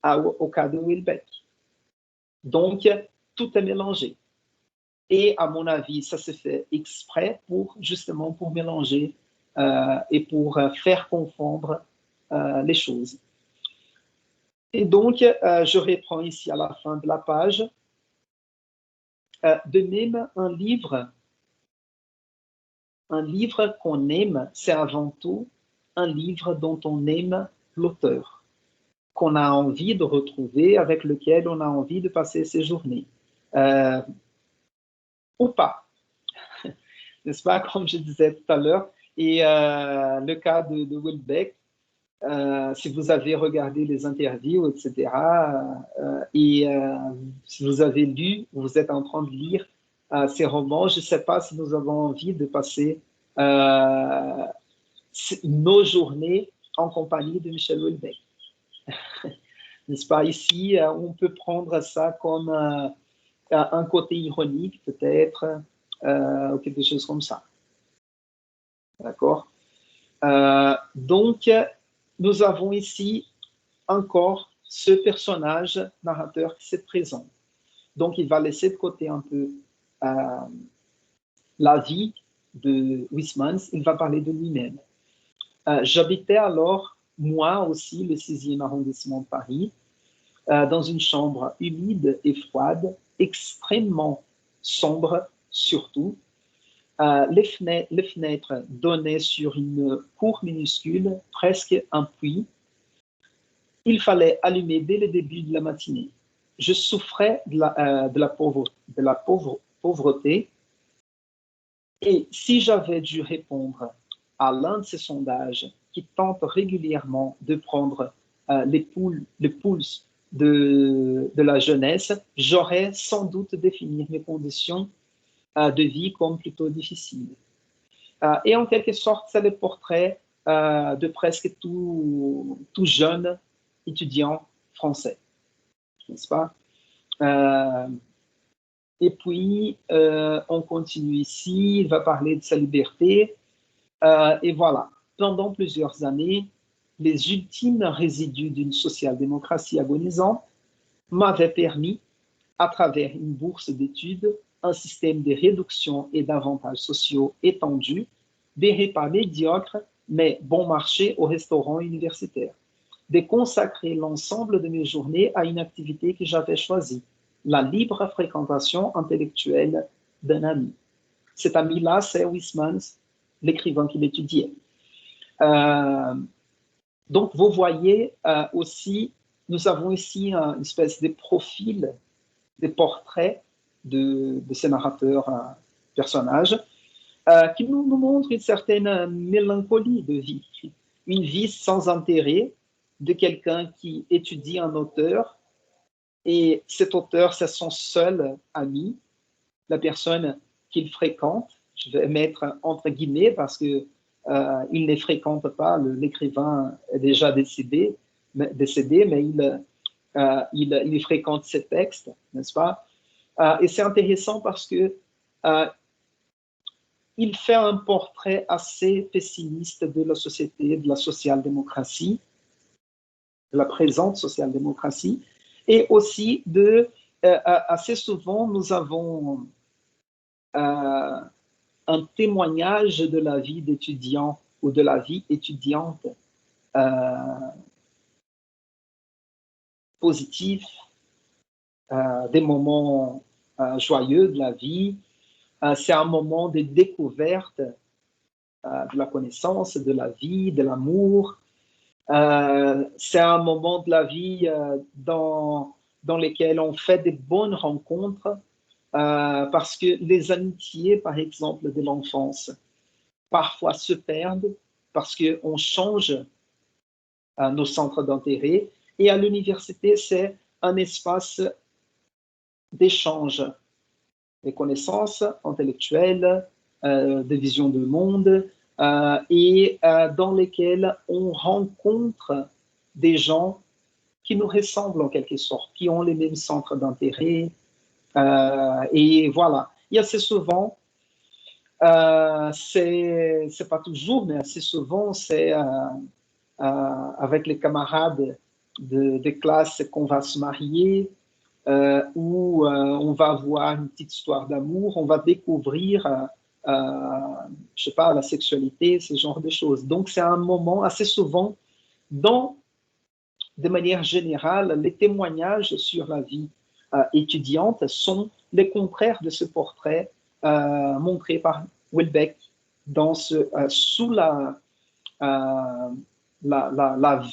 au cas de Houellebecq. Donc, tout est mélangé. Et à mon avis, ça se fait exprès justement pour mélanger et pour faire confondre les choses. Et donc, je reprends ici à la fin de la page. De même, un livre qu'on aime, c'est avant tout un livre dont on aime l'auteur, qu'on a envie de retrouver, avec lequel on a envie de passer ses journées. Ou pas, n'est-ce pas, comme je disais tout à l'heure. Et le cas de Houellebecq, si vous avez regardé les interviews, etc., si vous avez lu, vous êtes en train de lire ces romans, je ne sais pas si nous avons envie de passer nos journées en compagnie de Michel Houellebecq. N'est-ce pas? Ici, on peut prendre ça comme un côté ironique, peut-être, ou quelque chose comme ça. D'accord? Donc, nous avons ici encore ce personnage narrateur qui se présente. Donc, il va laisser de côté un peu la vie de Huysmans, il va parler de lui-même. J'habitais alors, moi aussi, le 6e arrondissement de Paris, dans une chambre humide et froide, extrêmement sombre surtout. Les fenêtres donnaient sur une cour minuscule, presque un puits. Il fallait allumer dès le début de la matinée. Je souffrais de la pauvreté. Et si j'avais dû répondre à l'un de ces sondages qui tentent régulièrement de prendre le pulse de la jeunesse, j'aurais sans doute défini mes conditions de vie comme plutôt difficiles. Et en quelque sorte, c'est le portrait de presque tout jeune étudiant français, n'est-ce pas? Et puis, on continue ici, il va parler de sa liberté. Et voilà, pendant plusieurs années, les ultimes résidus d'une social-démocratie agonisante m'avaient permis, à travers une bourse d'études, un système de réduction et d'avantages sociaux étendus, des repas médiocres, mais bon marché au restaurant universitaire, de consacrer l'ensemble de mes journées à une activité que j'avais choisie, la libre fréquentation intellectuelle d'un ami. Cet ami-là, c'est Huysmans, l'écrivain qu'il étudiait. Donc, vous voyez aussi, nous avons ici une espèce de profil, des portraits de ces narrateurs personnages qui nous montrent une certaine mélancolie de vie, une vie sans intérêt de quelqu'un qui étudie un auteur et cet auteur, c'est son seul ami, la personne qu'il fréquente. Je vais mettre entre guillemets parce que il ne fréquente pas, l'écrivain est déjà décédé, mais il fréquente ses textes, n'est-ce pas? Et c'est intéressant parce que il fait un portrait assez pessimiste de la société, de la social-démocratie, de la présente social-démocratie, et aussi assez souvent, nous avons un témoignage de la vie d'étudiant ou de la vie étudiante positif, des moments joyeux de la vie. C'est un moment de découverte de la connaissance, de la vie, de l'amour. C'est un moment de la vie dans lequel on fait des bonnes rencontres parce que les amitiés, par exemple, de l'enfance, parfois se perdent parce qu'on change nos centres d'intérêt. Et à l'université, c'est un espace d'échange, des connaissances intellectuelles, de vision du monde, et dans lesquels on rencontre des gens qui nous ressemblent en quelque sorte, qui ont les mêmes centres d'intérêt. Et voilà, et assez souvent, c'est pas toujours, mais assez souvent, c'est avec les camarades de classe qu'on va se marier, où on va avoir une petite histoire d'amour, on va découvrir, je sais pas, la sexualité, ce genre de choses. Donc, c'est un moment assez souvent, de manière générale, les témoignages sur la vie étudiante sont les contraires de ce portrait montré par Houellebecq sous la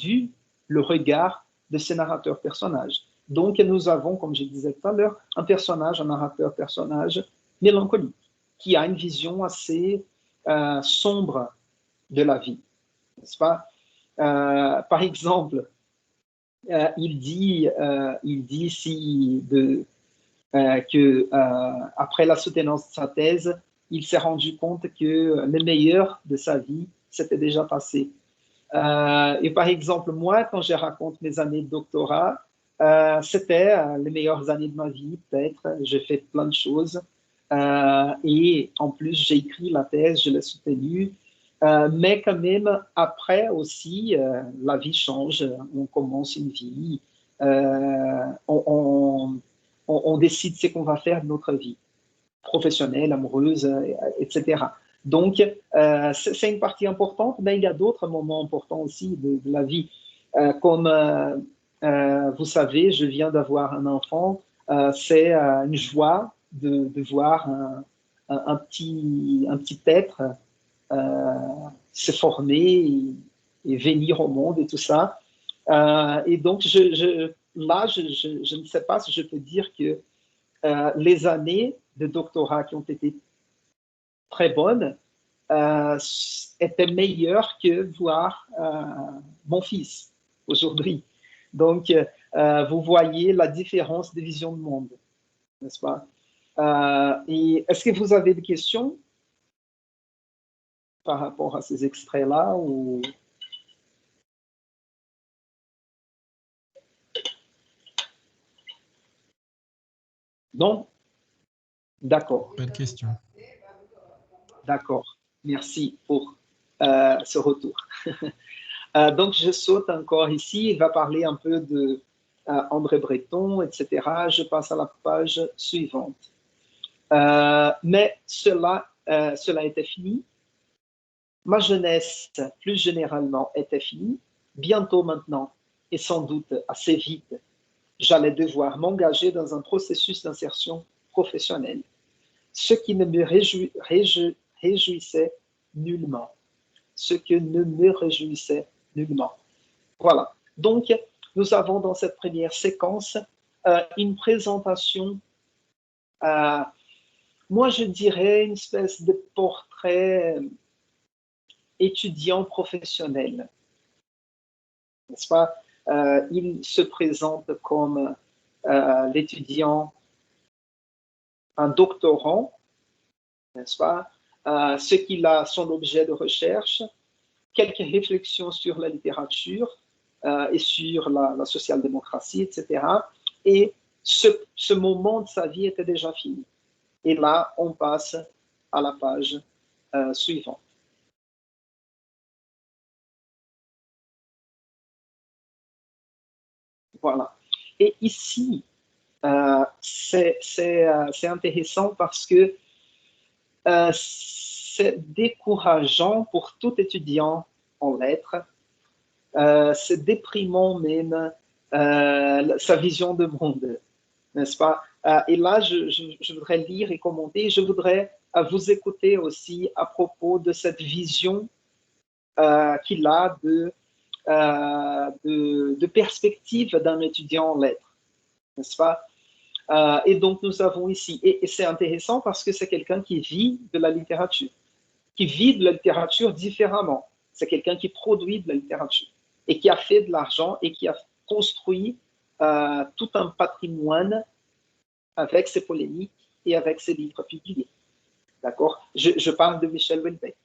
vue, le regard de ces narrateurs-personnages. Donc, nous avons, comme je disais tout à l'heure, un narrateur-personnage mélancolique, qui a une vision assez sombre de la vie, n'est-ce pas? Par exemple, il dit que après la soutenance de sa thèse, il s'est rendu compte que le meilleur de sa vie s'était déjà passé. Et par exemple, moi, quand je raconte mes années de doctorat, c'était les meilleures années de ma vie, peut-être. J'ai fait plein de choses. Et en plus, j'ai écrit la thèse, je l'ai soutenue. Mais quand même, après aussi, la vie change. On commence une vie. On décide ce qu'on va faire de notre vie professionnelle, amoureuse, etc. Donc, c'est une partie importante, mais il y a d'autres moments importants aussi de la vie. Comme vous savez, je viens d'avoir un enfant. C'est une joie de voir un petit être se former et venir au monde et tout ça. Et donc, là, je ne sais pas si je peux dire que les années de doctorat qui ont été très bonnes étaient meilleures que voir mon fils aujourd'hui. Donc, vous voyez la différence de vision du monde, n'est-ce pas? Et est-ce que vous avez des questions par rapport à ces extraits-là ou... Non? D'accord. Pas de question. D'accord. Merci pour ce retour. Donc, je saute encore ici. Il va parler un peu de André Breton, etc. Je passe à la page suivante. Mais cela était fini. Ma jeunesse, plus généralement, était finie. Bientôt maintenant, et sans doute assez vite, j'allais devoir m'engager dans un processus d'insertion professionnelle, ce qui ne me réjouissait nullement. Ce que ne me réjouissait nullement. Voilà. Donc, nous avons dans cette première séquence une présentation, moi je dirais une espèce de portrait étudiant professionnel, n'est-ce pas? Il se présente comme l'étudiant, un doctorant, n'est-ce pas? Ce qu'il a, son objet de recherche, quelques réflexions sur la littérature et sur la social-démocratie, etc. Et ce moment de sa vie était déjà fini. Et là, on passe à la page suivante. Voilà. Et ici, c'est intéressant parce que c'est décourageant pour tout étudiant en lettres. C'est déprimant même sa vision du monde, n'est-ce pas? Et là, je voudrais lire et commenter. Je voudrais vous écouter aussi à propos de cette vision qu'il a de de perspective d'un étudiant en lettres, n'est-ce pas? Et donc, nous avons ici, et c'est intéressant parce que c'est quelqu'un qui vit de la littérature, différemment. C'est quelqu'un qui produit de la littérature et qui a fait de l'argent et qui a construit tout un patrimoine avec ses polémiques et avec ses livres publiés. D'accord? Je parle de Michel Houellebecq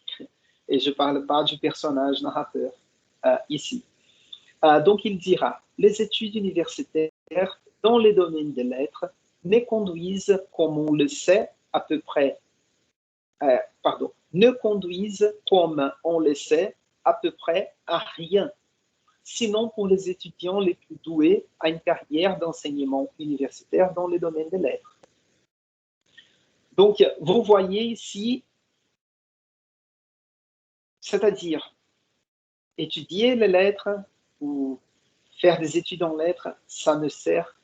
et je ne parle pas du personnage narrateur ici. Donc, il dira, les études universitaires dans les domaines des lettres ne conduisent, comme on le sait, à peu près, ne conduisent, comme on le sait, à peu près à rien, sinon pour les étudiants les plus doués à une carrière d'enseignement universitaire dans les domaines des lettres. Donc, vous voyez ici, c'est-à-dire étudier les lettres ou faire des études en lettres, ça ne sert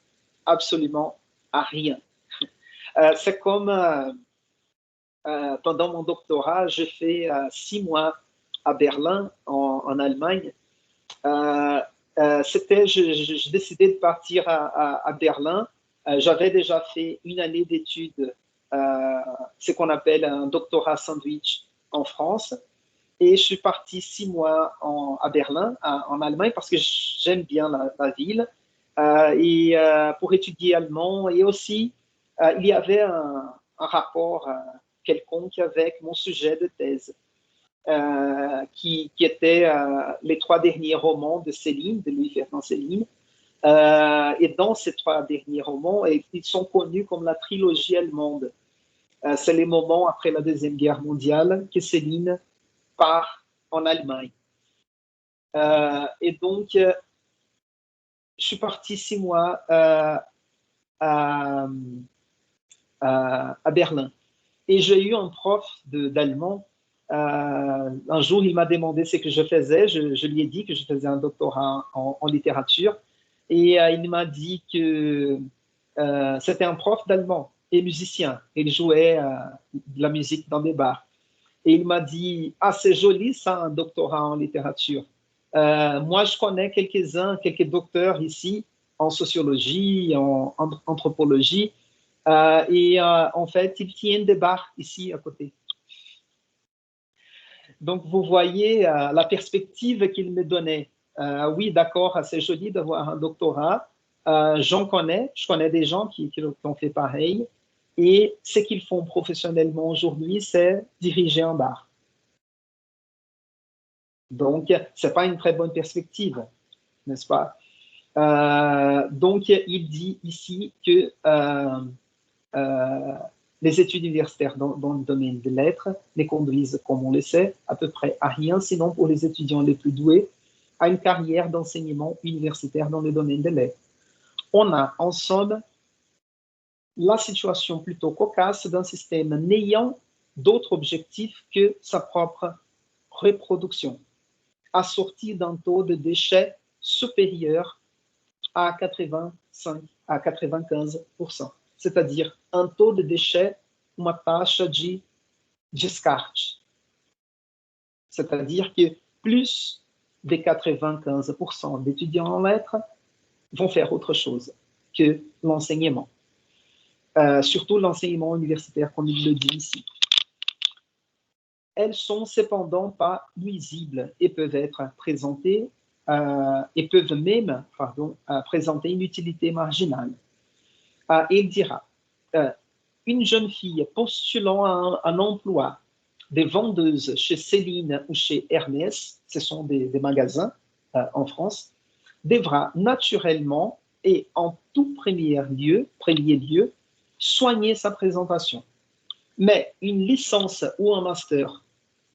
absolument à rien. C'est comme pendant mon doctorat, j'ai fait 6 mois à Berlin, en Allemagne. Je décidais de partir à Berlin. J'avais déjà fait une année d'études, ce qu'on appelle un doctorat sandwich en France. Et je suis parti 6 mois à Berlin, en Allemagne, parce que j'aime bien la ville, et pour étudier allemand. Et aussi, il y avait un rapport quelconque avec mon sujet de thèse, qui était les 3 derniers romans de Céline, de Louis-Ferdinand Céline. Et dans ces 3 derniers romans, ils sont connus comme la trilogie allemande. C'est les moments après la Deuxième Guerre mondiale que Céline part en Allemagne. Et donc, je suis parti 6 mois à Berlin. Et j'ai eu un prof d'allemand. Un jour, il m'a demandé ce que je faisais. Je lui ai dit que je faisais un doctorat en littérature. Et il m'a dit que c'était un prof d'allemand et musicien. Il jouait de la musique dans des bars. Et il m'a dit, ah, c'est joli ça, un doctorat en littérature. Moi, je connais quelques docteurs ici en sociologie, en anthropologie, et en fait, ils tiennent des bars ici à côté. Donc, vous voyez la perspective qu'il me donnait. Oui, d'accord, c'est joli d'avoir un doctorat. Je connais des gens qui ont fait pareil. Et ce qu'ils font professionnellement aujourd'hui, c'est diriger un bar. Donc, ce n'est pas une très bonne perspective, n'est-ce pas? Donc, il dit ici que les études universitaires dans le domaine des lettres les conduisent, comme on le sait, à peu près à rien, sinon pour les étudiants les plus doués, à une carrière d'enseignement universitaire dans le domaine des lettres. On a, en somme, la situation plutôt cocasse d'un système n'ayant d'autre objectif que sa propre reproduction, assorti d'un taux de déchets supérieur à 85 à 95%, c'est-à-dire un taux de déchets, uma taxa de descarte, c'est-à-dire que plus de 95% d'étudiants en lettres vont faire autre chose que l'enseignement, surtout l'enseignement universitaire, comme il le dit ici. Elles sont cependant pas nuisibles et peuvent être présentées et peuvent même présenter une utilité marginale. Et il dira, une jeune fille postulant à un emploi de vendeuse chez Céline ou chez Ernest, ce sont des magasins en France, devra naturellement et en tout premier lieu, soigner sa présentation. Mais une licence ou un master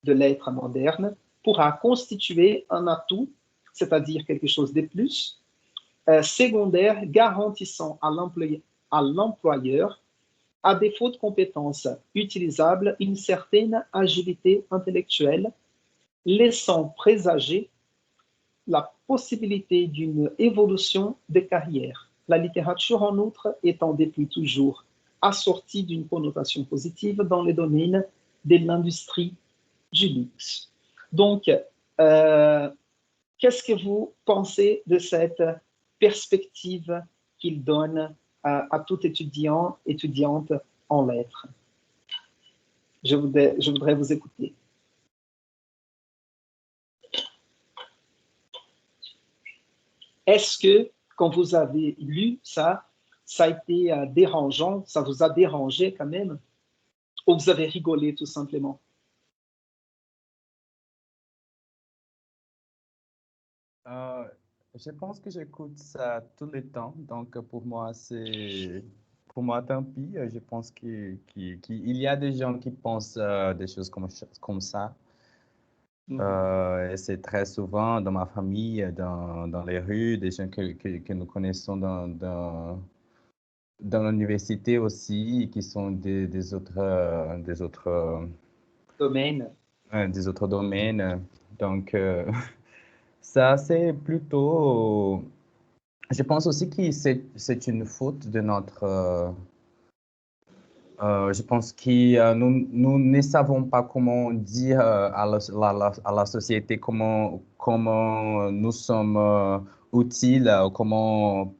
de lettres modernes pourra constituer un atout, c'est-à-dire quelque chose de plus, secondaire garantissant à l'employeur, à défaut de compétences utilisables, une certaine agilité intellectuelle, laissant présager la possibilité d'une évolution de carrière. La littérature, en outre, étant depuis toujours assortie d'une connotation positive dans les domaines de l'industrie du luxe. Donc, qu'est-ce que vous pensez de cette perspective qu'il donne à tout étudiant, étudiante en lettres? Je voudrais vous écouter. Est-ce que, quand vous avez lu ça, ça a été dérangeant, ça vous a dérangé quand même, ou vous avez rigolé tout simplement? Je pense que j'écoute ça tout le temps, donc pour moi, tant pis. Je pense qu'il y a des gens qui pensent des choses comme ça. Et c'est très souvent dans ma famille, dans les rues, des gens que nous connaissons dans l'université aussi, qui sont des autres Domaine. des autres domaines. Donc, ça, c'est plutôt... Je pense aussi que c'est une faute de notre... je pense que nous ne savons pas comment dire à la société comment nous sommes utiles,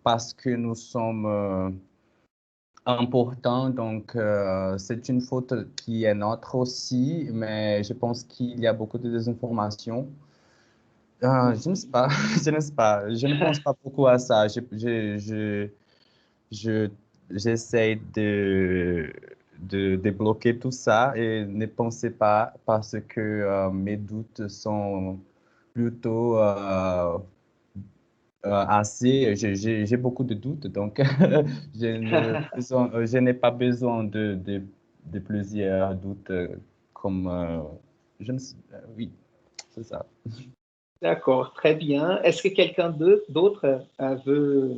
parce que nous sommes importants. Donc, c'est une faute qui est notre aussi, mais je pense qu'il y a beaucoup de désinformation. Je ne sais pas, je ne pense pas beaucoup à ça. J'essaie de débloquer tout ça et ne pensez pas parce que mes doutes sont plutôt assez. J'ai beaucoup de doutes, donc je n'ai pas besoin de plusieurs doutes comme je ne sais, oui, c'est ça. D'accord, très bien. Est-ce que quelqu'un d'autre veut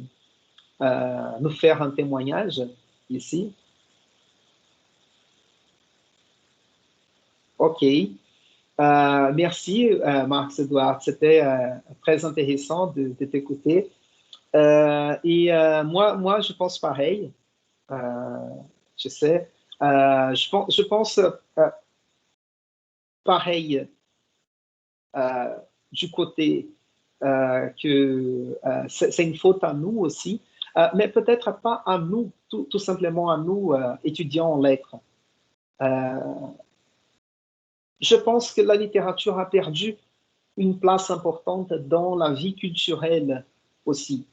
nous faire un témoignage ici? OK. Merci, Marc-Edouard. C'était très intéressant de t'écouter. Moi, je pense pareil. Je sais. Je pense pareil du côté que c'est une faute à nous aussi, mais peut-être pas à nous, tout simplement à nous, étudiants en lettres. Je pense que la littérature a perdu une place importante dans la vie culturelle aussi.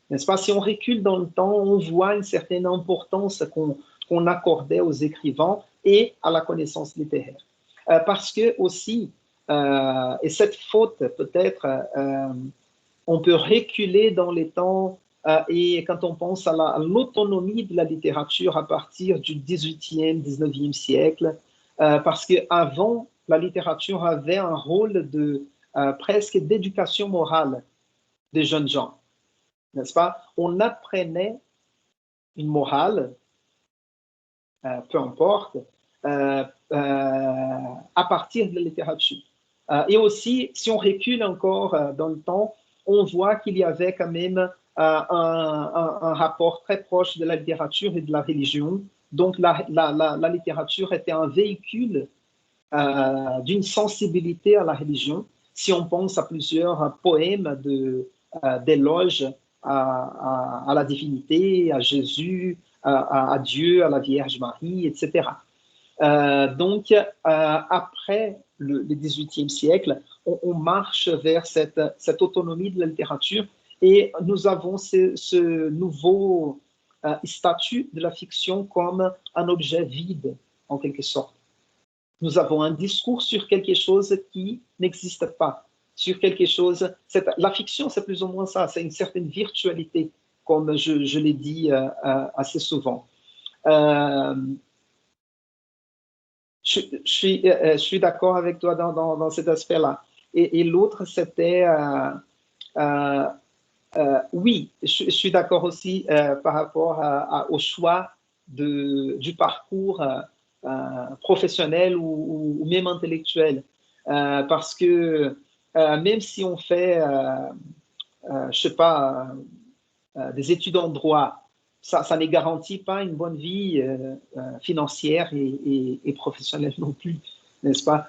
N'est-ce pas? Si on recule dans le temps, on voit une certaine importance qu'on accordait aux écrivains et à la connaissance littéraire. Parce que aussi, et cette faute peut-être, on peut reculer dans les temps et quand on pense à l'autonomie de la littérature à partir du 18e, 19e siècle, parce qu'avant, la littérature avait un rôle de presque d'éducation morale des jeunes gens, n'est-ce pas? On apprenait une morale, peu importe, à partir de la littérature. Et aussi, si on recule encore dans le temps, on voit qu'il y avait quand même un rapport très proche de la littérature et de la religion. Donc, la littérature était un véhicule d'une sensibilité à la religion. Si on pense à plusieurs poèmes d'éloges à la divinité, à Jésus, à Dieu, à la Vierge Marie, etc. Donc, après le XVIIIe siècle, on marche vers cette autonomie de la littérature et nous avons ce nouveau statut de la fiction comme un objet vide, en quelque sorte. Nous avons un discours sur quelque chose qui n'existe pas, sur quelque chose... La fiction, c'est plus ou moins ça, c'est une certaine virtualité, comme je l'ai dit assez souvent. Je suis d'accord avec toi dans cet aspect-là. Et l'autre, c'était... oui, je suis d'accord aussi par rapport au choix du parcours professionnel ou même intellectuel. Parce que même si on fait, je sais pas, des études en droit, ça ne garantit pas une bonne vie financière et professionnelle non plus, n'est-ce pas?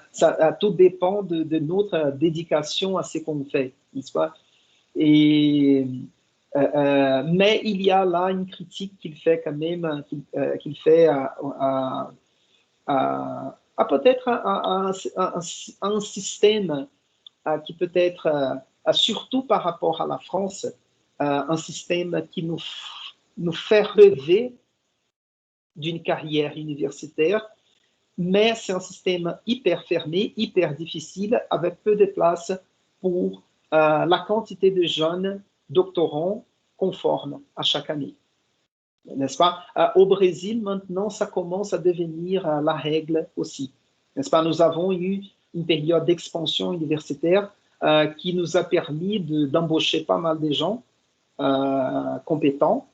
Tout dépend de notre dédication à ce qu'on fait. n'est-ce pas? Et, mais il y a là une critique qu'il fait quand même, qu'il fait à peut-être un système qui peut être, surtout par rapport à la France, un système qui nous fait rêver d'une carrière universitaire, mais c'est un système hyper fermé, hyper difficile, avec peu de place pour la quantité de jeunes doctorants qu'on forme à chaque année. N'est-ce pas? Au Brésil, maintenant, ça commence à devenir la règle aussi. N'est-ce pas? Nous avons eu une période d'expansion universitaire qui nous a permis d'embaucher pas mal de gens compétents.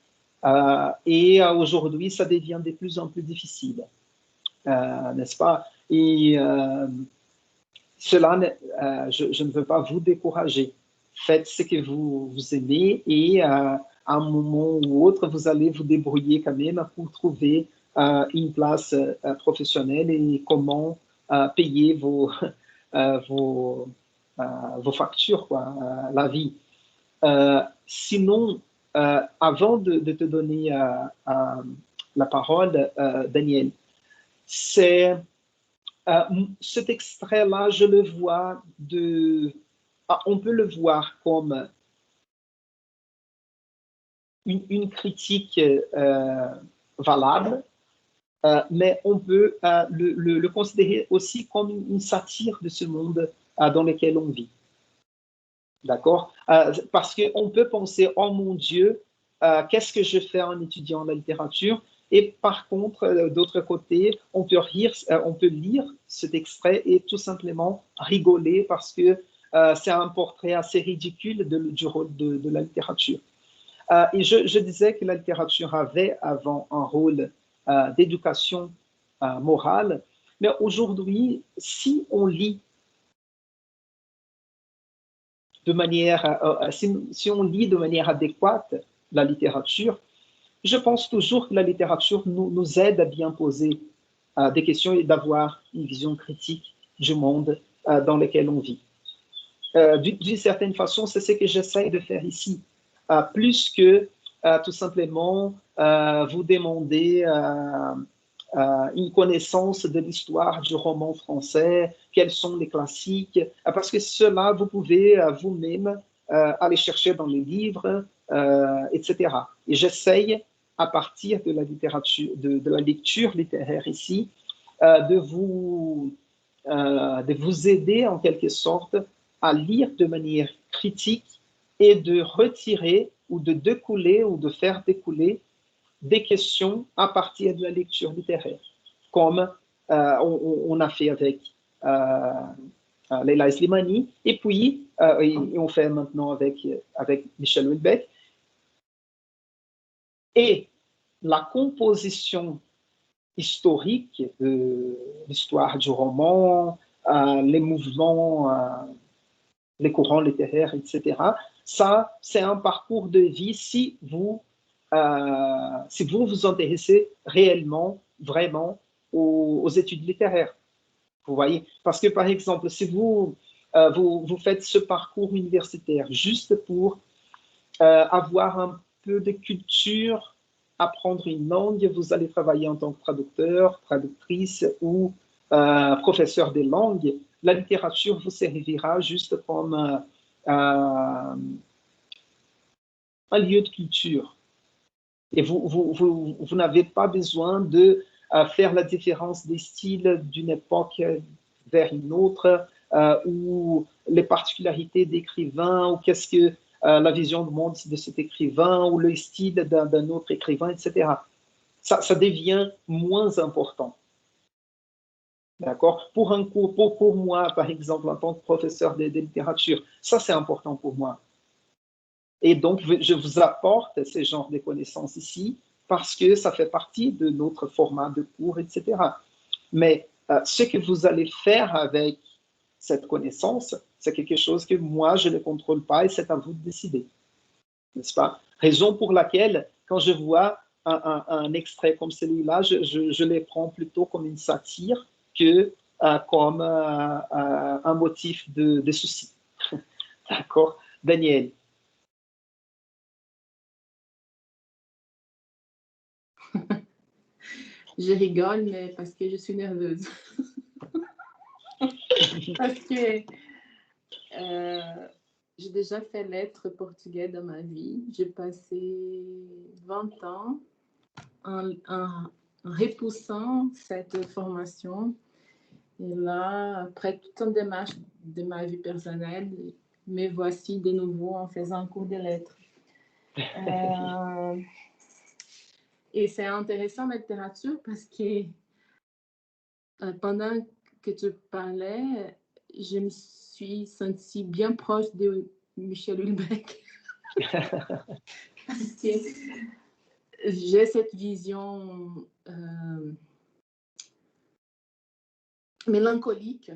Et aujourd'hui, ça devient de plus en plus difficile. N'est-ce pas? Et cela, je ne veux pas vous décourager. Faites ce que vous aimez et à un moment ou autre, vous allez vous débrouiller quand même pour trouver une place professionnelle et comment payer vos factures, quoi, la vie. Sinon, avant de te donner la parole, Daniel, cet extrait-là, je le vois on peut le voir comme une critique valable, mais on peut le considérer aussi comme une satire de ce monde dans lequel on vit. D'accord? Parce qu'on peut penser, oh mon Dieu, qu'est-ce que je fais en étudiant la littérature? Et par contre, d'autre côté, on peut lire cet extrait et tout simplement rigoler parce que c'est un portrait assez ridicule du rôle de la littérature. Et je disais que la littérature avait avant un rôle d'éducation morale, mais aujourd'hui, si on lit de manière, si on lit de manière adéquate la littérature, je pense toujours que la littérature nous aide à bien poser des questions et d'avoir une vision critique du monde dans lequel on vit. D'une certaine façon, c'est ce que j'essaie de faire ici, plus que tout simplement vous demander une connaissance de l'histoire du roman français, quels sont les classiques, parce que cela, vous pouvez vous-même aller chercher dans les livres, etc. Et j'essaye, à partir de la littérature, de la lecture littéraire ici, de vous aider en quelque sorte à lire de manière critique et de retirer ou de découler ou de faire découler des questions à partir de la lecture littéraire, comme on a fait avec Leila Slimani, et puis on fait maintenant avec Michel Houellebecq. Et la composition historique de l'histoire du roman, les mouvements, les courants littéraires, etc., ça, c'est un parcours de vie si vous vous intéressez réellement, vraiment aux études littéraires. Vous voyez? Parce que, par exemple, si vous faites ce parcours universitaire juste pour avoir un peu de culture, apprendre une langue, vous allez travailler en tant que traducteur, traductrice ou professeur des langues, la littérature vous servira juste comme un lieu de culture. Et vous n'avez pas besoin de faire la différence des styles d'une époque vers une autre, ou les particularités d'écrivain, ou qu'est-ce que la vision du monde de cet écrivain, ou le style d'un autre écrivain, etc. Ça devient moins important. D'accord? Pour un cours, pour moi, par exemple, en tant que professeur de littérature, ça c'est important pour moi. Et donc, je vous apporte ce genre de connaissances ici parce que ça fait partie de notre format de cours, etc. Mais ce que vous allez faire avec cette connaissance, c'est quelque chose que moi, je ne contrôle pas et c'est à vous de décider. N'est-ce pas? Raison pour laquelle, quand je vois un extrait comme celui-là, je les prends plutôt comme une satire que comme un motif de souci. D'accord? Daniel. Je rigole, mais parce que je suis nerveuse. Parce que j'ai déjà fait lettres portugais dans ma vie. J'ai passé 20 ans en repoussant cette formation. Et là, après toute une démarche de ma vie personnelle, me voici de nouveau en faisant un cours de lettres. Et c'est intéressant la littérature parce que pendant que tu parlais, je me suis sentie bien proche de Michel Houellebecq. Parce que j'ai cette vision mélancolique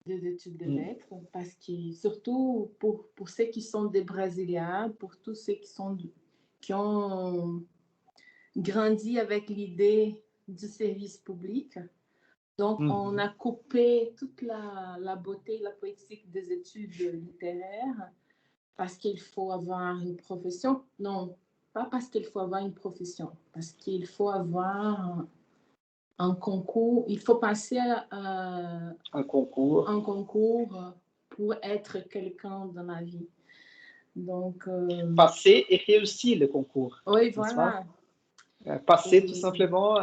des études de lettres, parce que surtout pour ceux qui sont des Brésiliens, pour tous ceux qui ont grandi avec l'idée du service public. Donc, on a coupé toute la beauté, la poétique des études littéraires parce qu'il faut avoir une profession. Non, pas parce qu'il faut avoir une profession, parce qu'il faut avoir un concours. Il faut passer un concours pour être quelqu'un dans la vie. Donc, passer et réussir le concours. Oui, voilà. Passer tout simplement.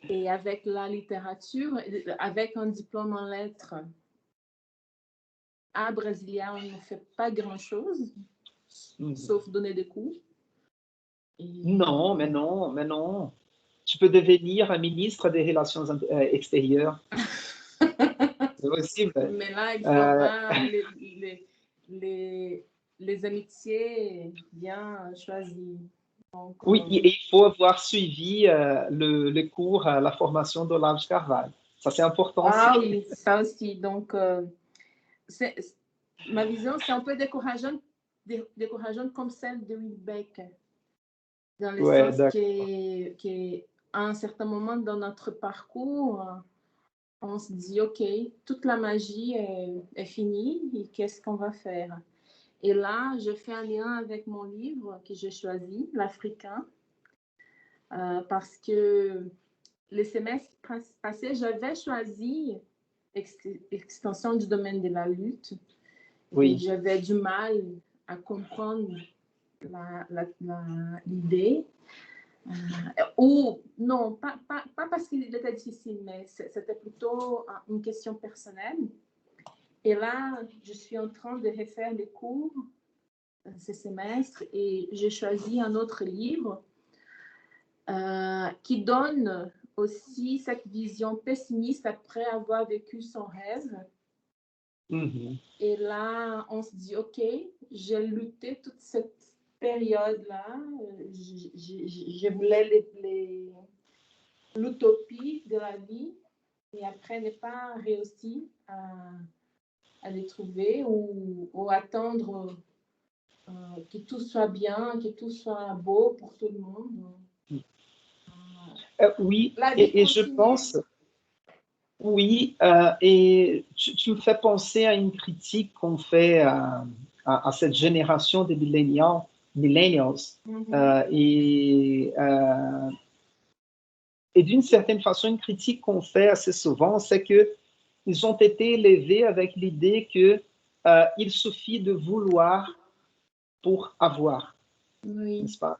Et avec la littérature, avec un diplôme en lettres, à Brasilia, on ne fait pas grand-chose, sauf donner des cours. Non, mais non, mais non. Tu peux devenir un ministre des Relations extérieures. C'est possible. Mais là, il faut avoir les amitiés bien choisies. Donc, oui, il faut avoir suivi le cours, la formation d'Olavo Carvalho. Ça, c'est important aussi. Ah oui, ça aussi. Donc, ma vision, c'est un peu décourageante comme celle de Houellebecq. Dans le sens qu'à un certain moment dans notre parcours, on se dit, OK, toute la magie est finie, et qu'est-ce qu'on va faire? Et là, je fais un lien avec mon livre que j'ai choisi, l'Africain, parce que le semestre passé, j'avais choisi extension du domaine de la lutte. Oui. Et j'avais du mal à comprendre l'idée. Ou non, pas parce qu'il était difficile, mais c'était plutôt une question personnelle. Et là, je suis en train de refaire les cours ce semestre et j'ai choisi un autre livre qui donne aussi cette vision pessimiste après avoir vécu son rêve. Et là, on se dit, OK, j'ai lutté toute cette période-là. Je voulais l'utopie de la vie et après ne pas réussi à les trouver ou attendre que tout soit bien, que tout soit beau pour tout le monde. Oui, et je pense... Oui, et tu me fais penser à une critique qu'on fait à cette génération des millennials. Et d'une certaine façon, une critique qu'on fait assez souvent, c'est qu'ils ont été élevés avec l'idée qu'il suffit de vouloir pour avoir, n'est-ce pas?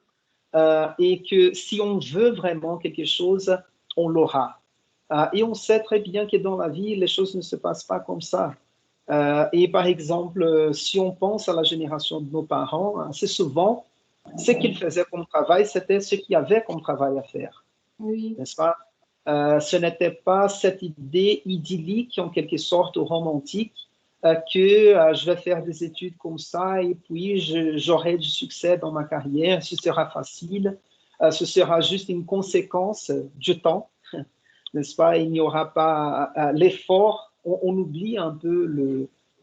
Et que si on veut vraiment quelque chose, on l'aura. Et on sait très bien que dans la vie, les choses ne se passent pas comme ça. Et par exemple, si on pense à la génération de nos parents, assez souvent, ce qu'ils faisaient comme travail, c'était ce qu'il y avait comme travail à faire. Oui. N'est-ce pas? Ce n'était pas cette idée idyllique, en quelque sorte, ou romantique, que je vais faire des études comme ça et puis j'aurai du succès dans ma carrière, ce sera facile, ce sera juste une conséquence du temps, n'est-ce pas? Il n'y aura pas l'effort, on oublie un peu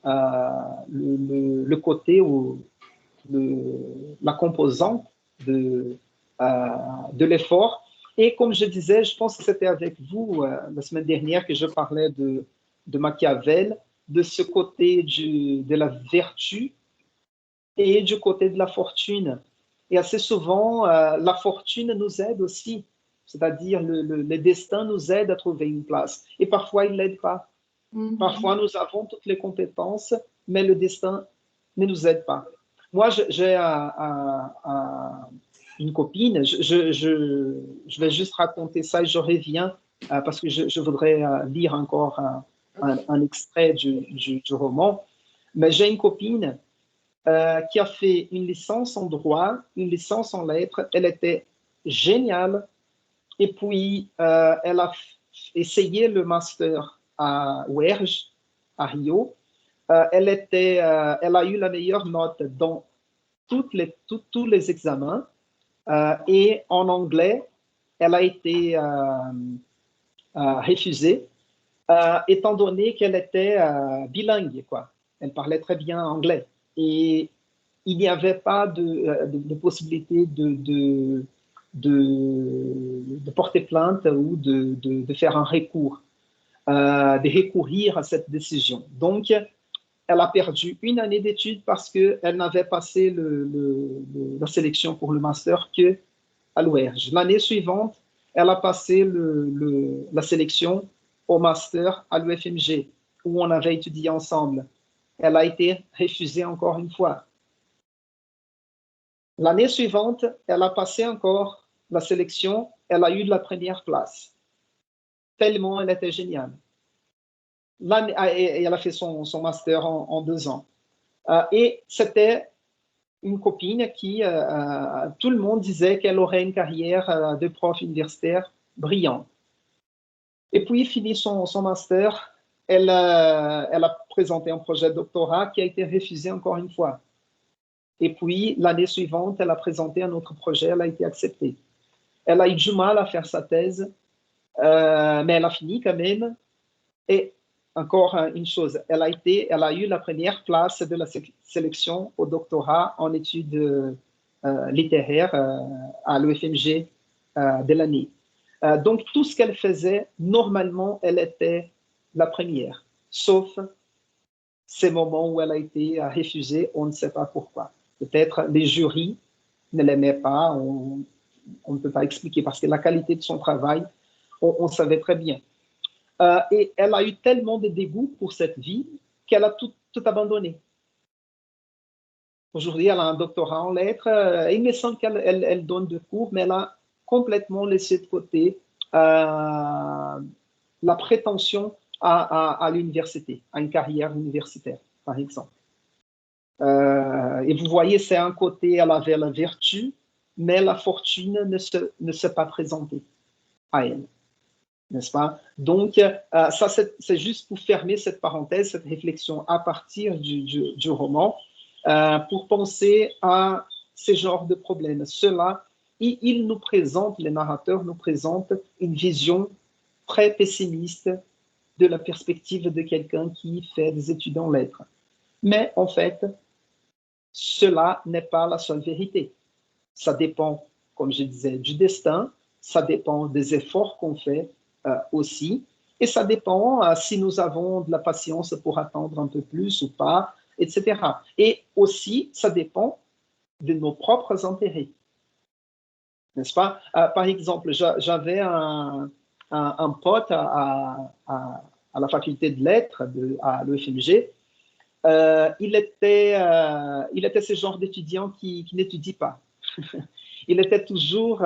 le côté ou la composante de l'effort. Et comme je disais, je pense que c'était avec vous la semaine dernière que je parlais de Machiavel. de ce côté de la vertu et du côté de la fortune. Et assez souvent, la fortune nous aide aussi, c'est-à-dire le destin nous aide à trouver une place. Et parfois, il ne l'aide pas. Parfois, nous avons toutes les compétences, mais le destin ne nous aide pas. Moi, j'ai une copine, je vais juste raconter ça et je reviens parce que je voudrais lire encore un extrait du roman. Mais j'ai une copine qui a fait une licence en droit, une licence en lettres. Elle était géniale. Et puis, elle a essayé le master à UERJ, à Rio. Elle a eu la meilleure note dans tous les examens. Et en anglais, elle a été refusée, étant donné qu'elle était bilingue, quoi. Elle parlait très bien anglais. Et il n'y avait pas de possibilité de porter plainte ou de faire un recours, de recourir à cette décision. Donc, elle a perdu une année d'études parce qu'elle n'avait passé la sélection pour le master qu'à l'UERJ. L'année suivante, elle a passé la sélection au master à l'UFMG, où on avait étudié ensemble. Elle a été refusée encore une fois. L'année suivante, elle a passé encore la sélection, elle a eu la première place. Tellement elle était géniale. Et elle a fait son master en 2 ans. Et c'était une copine qui, tout le monde disait qu'elle aurait une carrière de prof universitaire brillante. Et puis, fini son master, elle a présenté un projet de doctorat qui a été refusé encore une fois. Et puis, l'année suivante, elle a présenté un autre projet, elle a été acceptée. Elle a eu du mal à faire sa thèse, mais elle a fini quand même. Et encore une chose, elle a eu la première place de la sélection au doctorat en études littéraires à l'UFMG de l'année. Donc, tout ce qu'elle faisait, normalement, elle était la première, sauf ces moments où elle a été refusée, on ne sait pas pourquoi. Peut-être les jurys ne l'aimaient pas, on ne peut pas expliquer, parce que la qualité de son travail, on savait très bien. Et elle a eu tellement de dégoût pour cette vie qu'elle a tout abandonné. Aujourd'hui, elle a un doctorat en lettres. Il me semble qu'elle donne des cours, mais elle a complètement laissé de côté la prétention à l'université, à une carrière universitaire, par exemple. Et vous voyez, c'est un côté, elle avait la vertu, mais la fortune ne s'est pas présentée à elle. N'est-ce pas? Donc, ça, c'est juste pour fermer cette parenthèse, cette réflexion à partir du roman, pour penser à ce genre de problèmes. Cela, il nous présente, les narrateurs nous présentent une vision très pessimiste de la perspective de quelqu'un qui fait des études en lettres. Mais en fait, cela n'est pas la seule vérité. Ça dépend, comme je disais, du destin, ça dépend des efforts qu'on fait aussi, et ça dépend si nous avons de la patience pour attendre un peu plus ou pas, etc. Et aussi, ça dépend de nos propres intérêts, n'est-ce pas? Par exemple, j'avais un pote à la faculté de lettres à l'UFMG. Il était ce genre d'étudiant qui n'étudie pas. Il était toujours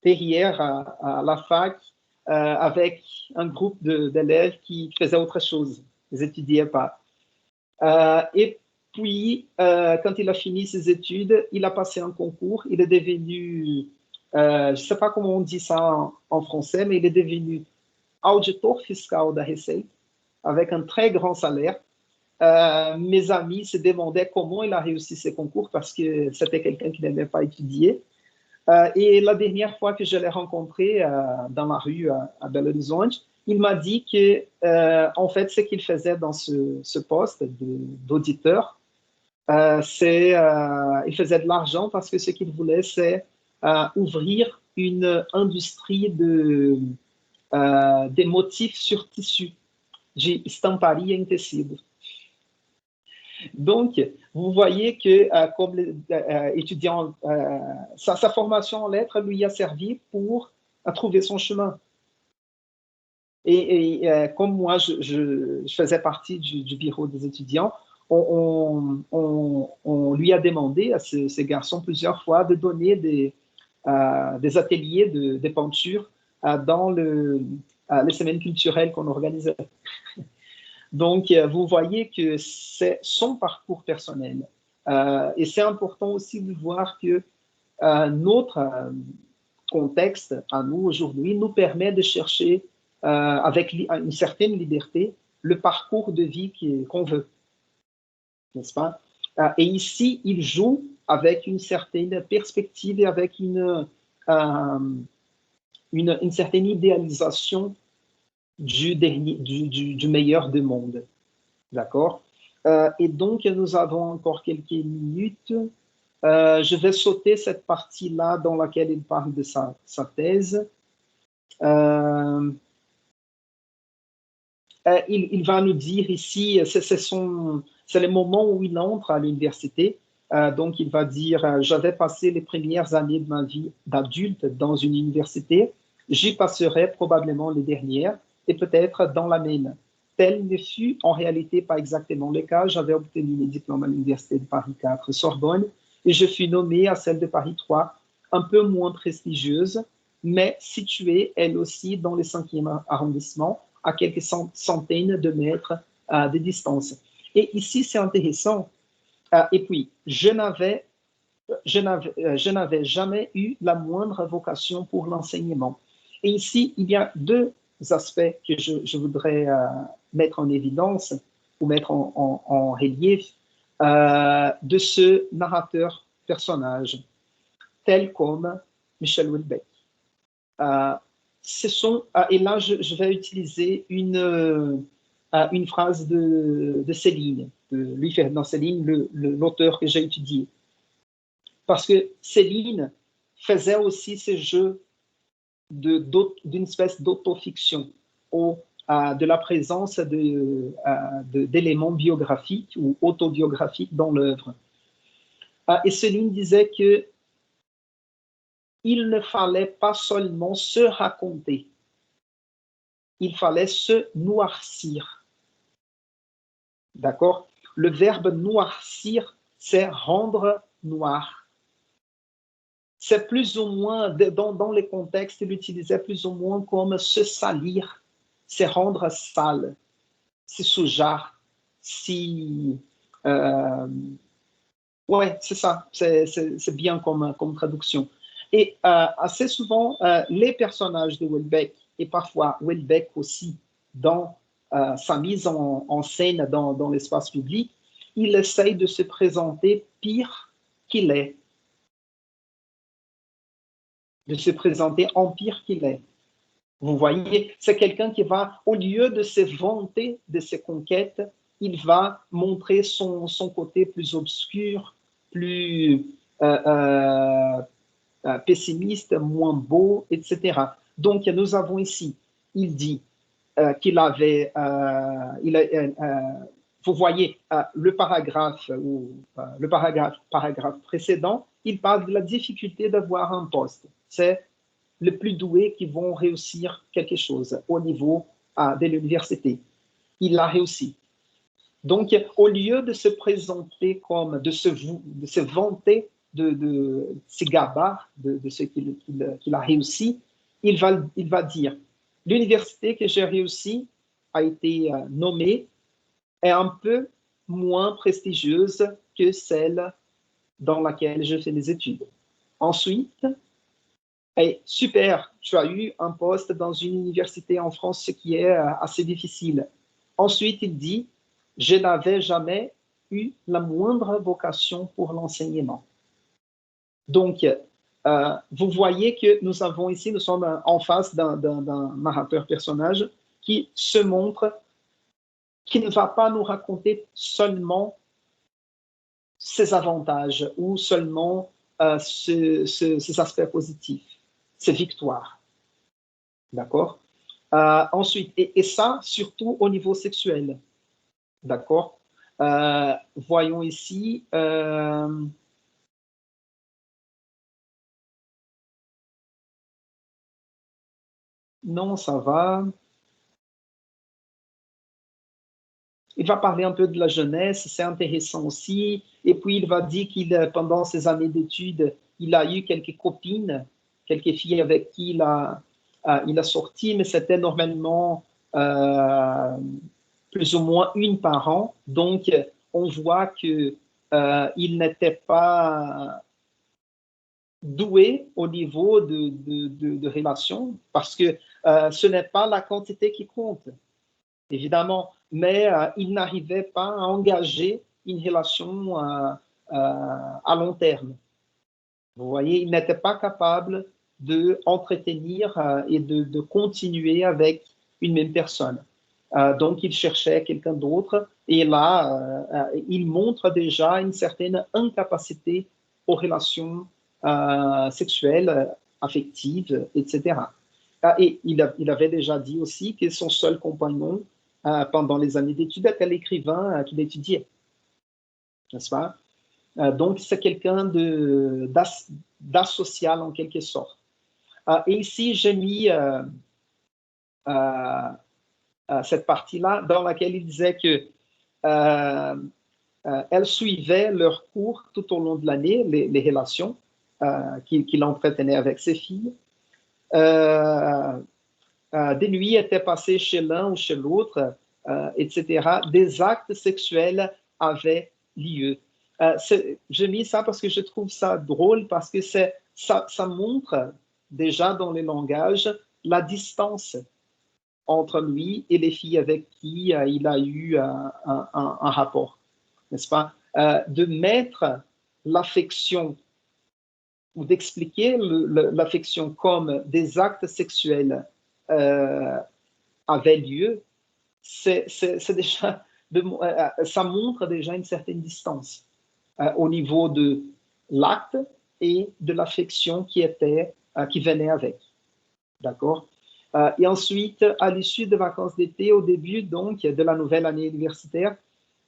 derrière à la fac avec un groupe d'élèves qui faisaient autre chose. Ils n'étudiaient pas. Et puis, quand il a fini ses études, il a passé un concours. Il est devenu, je ne sais pas comment on dit ça en français, mais il est devenu auditor fiscal da Receita, avec un très grand salaire. Mes amis se demandaient comment il a réussi ce concours parce que c'était quelqu'un qui n'aimait pas étudier. Et la dernière fois que je l'ai rencontré dans la rue à Belo Horizonte, il m'a dit que, en fait, ce qu'il faisait dans ce poste d'auditeur, il faisait de l'argent parce que ce qu'il voulait, c'est ouvrir une industrie des motifs sur tissu. de estamparia em tecido. Donc, vous voyez que comme étudiant, sa formation en lettres lui a servi pour trouver son chemin. Et comme moi, je faisais partie du bureau des étudiants, on lui a demandé à ces garçons plusieurs fois de donner des ateliers de peinture dans les semaines culturelles qu'on organisait. Donc, vous voyez que c'est son parcours personnel. Et c'est important aussi de voir que notre contexte à nous aujourd'hui nous permet de chercher avec une certaine liberté le parcours de vie qu'on veut, n'est-ce pas? Et ici, il joue avec une certaine perspective et avec une certaine idéalisation du meilleur du monde. D'accord? Et donc, nous avons encore quelques minutes. Je vais sauter cette partie-là dans laquelle il parle de sa thèse. Il va nous dire ici, c'est le moment où il entre à l'université. Donc, il va dire, j'avais passé les premières années de ma vie d'adulte dans une université. J'y passerai probablement les dernières et peut-être dans la même. Tel ne fut en réalité pas exactement le cas. J'avais obtenu mes diplômes à l'université de Paris 4 Sorbonne et je fus nommé à celle de Paris 3, un peu moins prestigieuse, mais située elle aussi dans le 5e arrondissement, à quelques centaines de mètres de distance. Et ici, c'est intéressant. Et puis, je n'avais jamais eu la moindre vocation pour l'enseignement. Et ici, il y a deux aspects que je voudrais mettre en évidence ou mettre en relief de ce narrateur-personnage, tel comme Michel Houellebecq. Et là, je vais utiliser une phrase de Céline, de Louis-Ferdinand Céline, l'auteur que j'ai étudié. Parce que Céline faisait aussi ce jeu d'une espèce d'autofiction, de la présence d'éléments biographiques ou autobiographiques dans l'œuvre. Et Céline disait que il ne fallait pas seulement se raconter, il fallait se noircir. D'accord? Le verbe noircir, c'est rendre noir. C'est plus ou moins, dans les contextes, il utilisait plus ou moins comme se salir, c'est rendre sale, se sujar, ouais, c'est ça, c'est bien comme traduction. Et assez souvent, les personnages de Houellebecq, et parfois Houellebecq aussi, dans sa mise en scène dans l'espace public, il essaye de se présenter pire qu'il est, de se présenter en pire qu'il est. Vous voyez, c'est quelqu'un qui va, au lieu de se vanter de ses conquêtes, il va montrer son côté plus obscur, plus pessimiste, moins beau, etc. Donc, nous avons ici, il dit qu'il avait, vous voyez, le paragraphe précédent, il parle de la difficulté d'avoir un poste. C'est les plus doués qui vont réussir quelque chose au niveau de l'université. Il l'a réussi. Donc, au lieu de se présenter comme, de se vanter de ses gabarres, de ce qu'il a réussi, il va dire, l'université que j'ai réussi a été nommée est un peu moins prestigieuse que celle dans laquelle je fais mes études. Ensuite, hey, super, tu as eu un poste dans une université en France, ce qui est assez difficile. Ensuite, il dit, je n'avais jamais eu la moindre vocation pour l'enseignement. Donc, vous voyez que nous sommes en face d'un narrateur-personnage qui se montre, qui ne va pas nous raconter seulement ses avantages ou seulement ses aspects positifs, ses victoires. D'accord? Ensuite, et ça, surtout au niveau sexuel. D'accord? Voyons ici. Non, ça va. Il va parler un peu de la jeunesse, c'est intéressant aussi. Et puis, il va dire qu'il, pendant ses années d'études, il a eu quelques copines, quelques filles avec qui il a sorti, mais c'était normalement plus ou moins une par an. Donc, on voit qu'il n'était pas doué au niveau de relations, parce que ce n'est pas la quantité qui compte, évidemment, mais il n'arrivait pas à engager une relation à long terme. Vous voyez, il n'était pas capable d'entretenir et de continuer avec une même personne. Donc, il cherchait quelqu'un d'autre, et là, il montre déjà une certaine incapacité aux relations sexuelles, affectives, etc. Et il avait déjà dit aussi que son seul compagnon pendant les années d'études était l'écrivain qu'il étudiait, n'est-ce pas? Donc, c'est quelqu'un d'asocial en quelque sorte. Et ici, j'ai mis cette partie-là dans laquelle il disait que elle suivait leurs cours tout au long de l'année, les relations qu'il entretenait avec ses filles. Des nuits étaient passées chez l'un ou chez l'autre, etc. Des actes sexuels avaient lieu. J'ai mis ça parce que je trouve ça drôle, parce que ça montre déjà dans les langages la distance entre lui et les filles avec qui il a eu un rapport, n'est-ce pas? De mettre l'affection ou d'expliquer l'affection comme des actes sexuels avaient lieu, c'est déjà ça montre déjà une certaine distance au niveau de l'acte et de l'affection qui venait avec. D'accord? Et ensuite, à l'issue des vacances d'été, au début donc de la nouvelle année universitaire,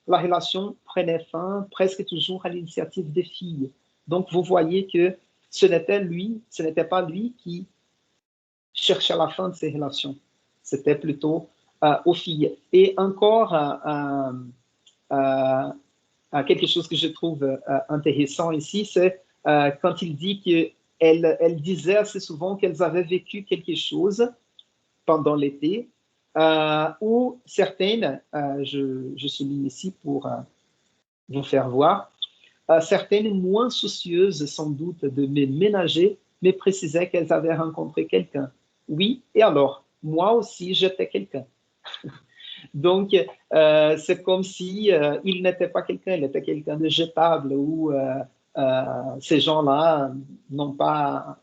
la relation prenait fin presque toujours à l'initiative des filles. Donc, vous voyez que ce n'était pas lui qui cherchait la fin de ces relations. C'était plutôt aux filles. Et encore quelque chose que je trouve intéressant ici, c'est quand il dit qu'elle disait assez souvent qu'elles avaient vécu quelque chose pendant l'été, où certaines, je souligne ici pour vous faire voir, certaines moins soucieuses sans doute de me ménager, me précisaient qu'elles avaient rencontré quelqu'un. Oui, et alors, moi aussi, j'étais quelqu'un. Donc, c'est comme si il n'était pas quelqu'un, il était quelqu'un de jetable, où ces gens-là n'ont pas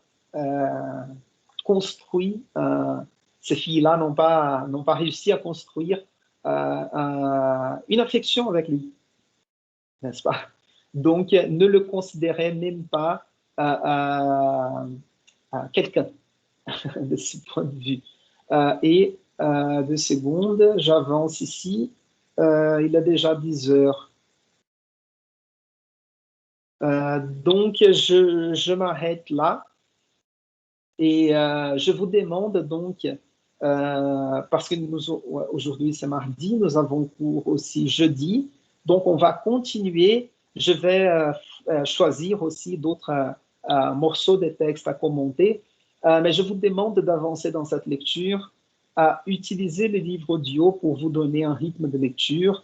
construit, ces filles-là n'ont pas réussi à construire une affection avec lui, n'est-ce pas? Donc, ne le considérait même pas quelqu'un de ce point de vue. Et 2 secondes, j'avance ici. Il est déjà 10 heures. Donc, je m'arrête là. Et je vous demande donc, parce que aujourd'hui c'est mardi, nous avons cours aussi jeudi, donc on va continuer. Je vais choisir aussi d'autres morceaux de textes à commenter, mais je vous demande d'avancer dans cette lecture, à utiliser les livres audio pour vous donner un rythme de lecture.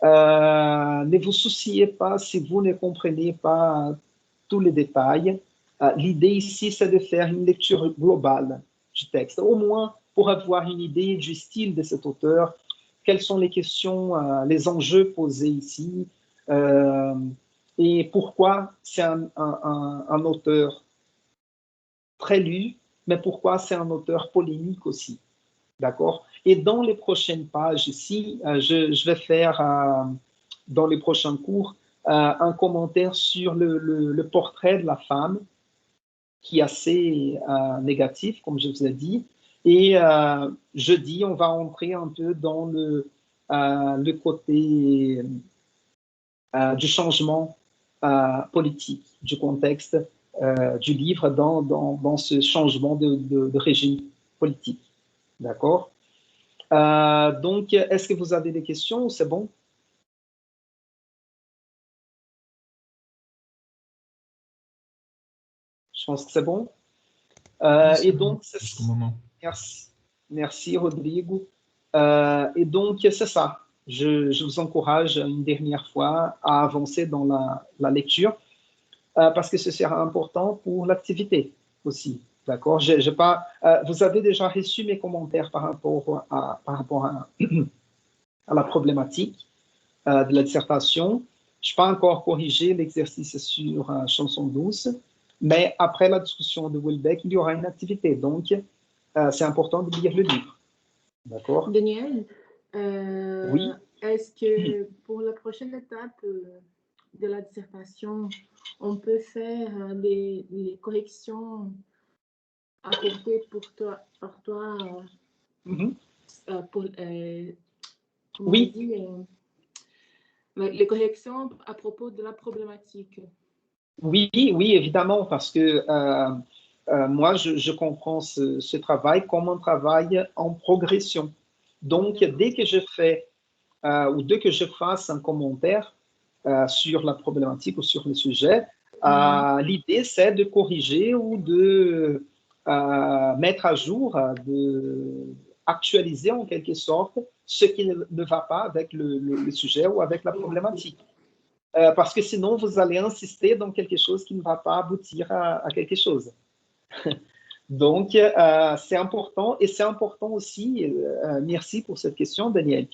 Ne vous souciez pas si vous ne comprenez pas tous les détails. L'idée ici, c'est de faire une lecture globale du texte, au moins pour avoir une idée du style de cet auteur, quelles sont les questions, les enjeux posés ici, et pourquoi c'est un auteur très lu, mais pourquoi c'est un auteur polémique aussi. D'accord? Et dans les prochaines pages ici, je vais faire, dans les prochains cours, un commentaire sur le portrait de la femme, qui est assez négatif, comme je vous ai dit, Et jeudi, on va entrer un peu dans le côté du changement politique, du contexte du livre dans ce changement de régime politique. D'accord? Donc, est-ce que vous avez des questions ou c'est bon? Je pense que c'est bon. Et donc, merci Rodrigo. Et donc, c'est ça. Je vous encourage une dernière fois à avancer dans la lecture parce que ce sera important pour l'activité aussi. D'accord? Vous avez déjà reçu mes commentaires par rapport à la problématique de la dissertation. Je n'ai pas encore corrigé l'exercice sur chanson douce, mais après la discussion de Wilbeck, il y aura une activité. Donc, c'est important de lire le livre. D'accord? Daniel, oui? Est-ce que pour la prochaine étape de la dissertation, on peut faire les corrections apportées par toi pour, oui. Les corrections à propos de la problématique? Oui, oui, évidemment, parce que moi, je comprends ce travail comme un travail en progression. Donc, dès que je fais ou dès que je fasse un commentaire sur la problématique ou sur le sujet, l'idée, c'est de corriger ou de mettre à jour, de actualiser en quelque sorte ce qui ne va pas avec le sujet ou avec la problématique. Parce que sinon, vous allez insister dans quelque chose qui ne va pas aboutir à quelque chose. Donc, c'est important. Et c'est important aussi, merci pour cette question, Daniel.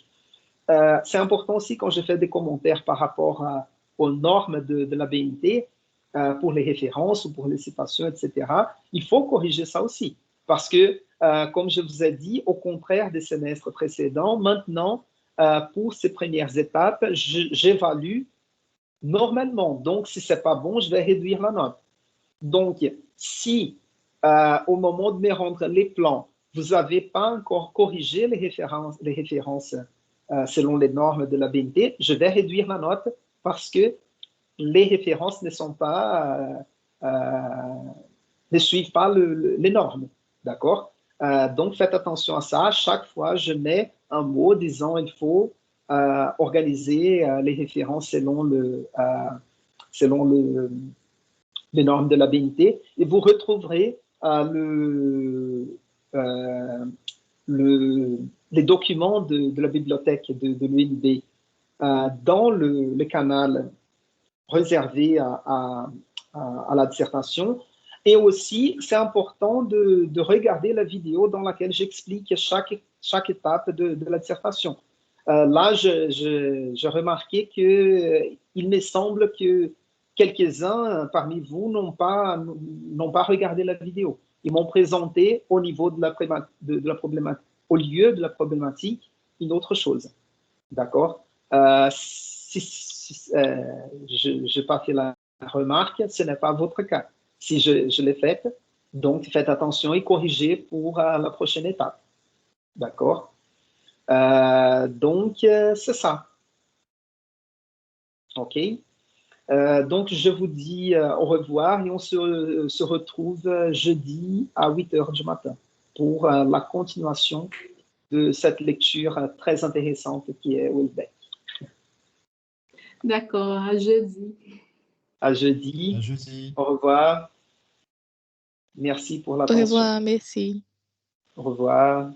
C'est important aussi quand je fais des commentaires par rapport aux normes de la BNT, pour les références ou pour les citations, etc. Il faut corriger ça aussi. Parce que, comme je vous ai dit, au contraire des semestres précédents, maintenant, pour ces premières étapes, j'évalue normalement. Donc, si ce n'est pas bon, je vais réduire la note. Donc, si au moment de me rendre les plans, vous n'avez pas encore corrigé les références selon les normes de la BNT, je vais réduire la note parce que les références ne suivent pas les normes. D'accord? Donc, faites attention à ça. Chaque fois, je mets un mot disant il faut organiser les références selon les normes de la BNT et vous retrouverez les documents de la bibliothèque de l'UNB dans le canal réservé à la dissertation. Et aussi, c'est important de regarder la vidéo dans laquelle j'explique chaque étape de la dissertation. Là, j'ai remarqué qu'il me semble que quelques-uns parmi vous n'ont pas regardé la vidéo. Ils m'ont présenté au niveau de la problématique, au lieu de la problématique, une autre chose. D'accord? Je n'ai pas fait la remarque, ce n'est pas votre cas. Si je l'ai faite, donc faites attention et corrigez pour la prochaine étape. D'accord? Donc, c'est ça. OK? Donc, je vous dis au revoir et on se retrouve jeudi à 8 h du matin pour la continuation de cette lecture très intéressante qui est Wilbeck. D'accord, à jeudi. À jeudi. À jeudi. Au revoir. Merci pour l'attention. Au revoir, merci. Au revoir.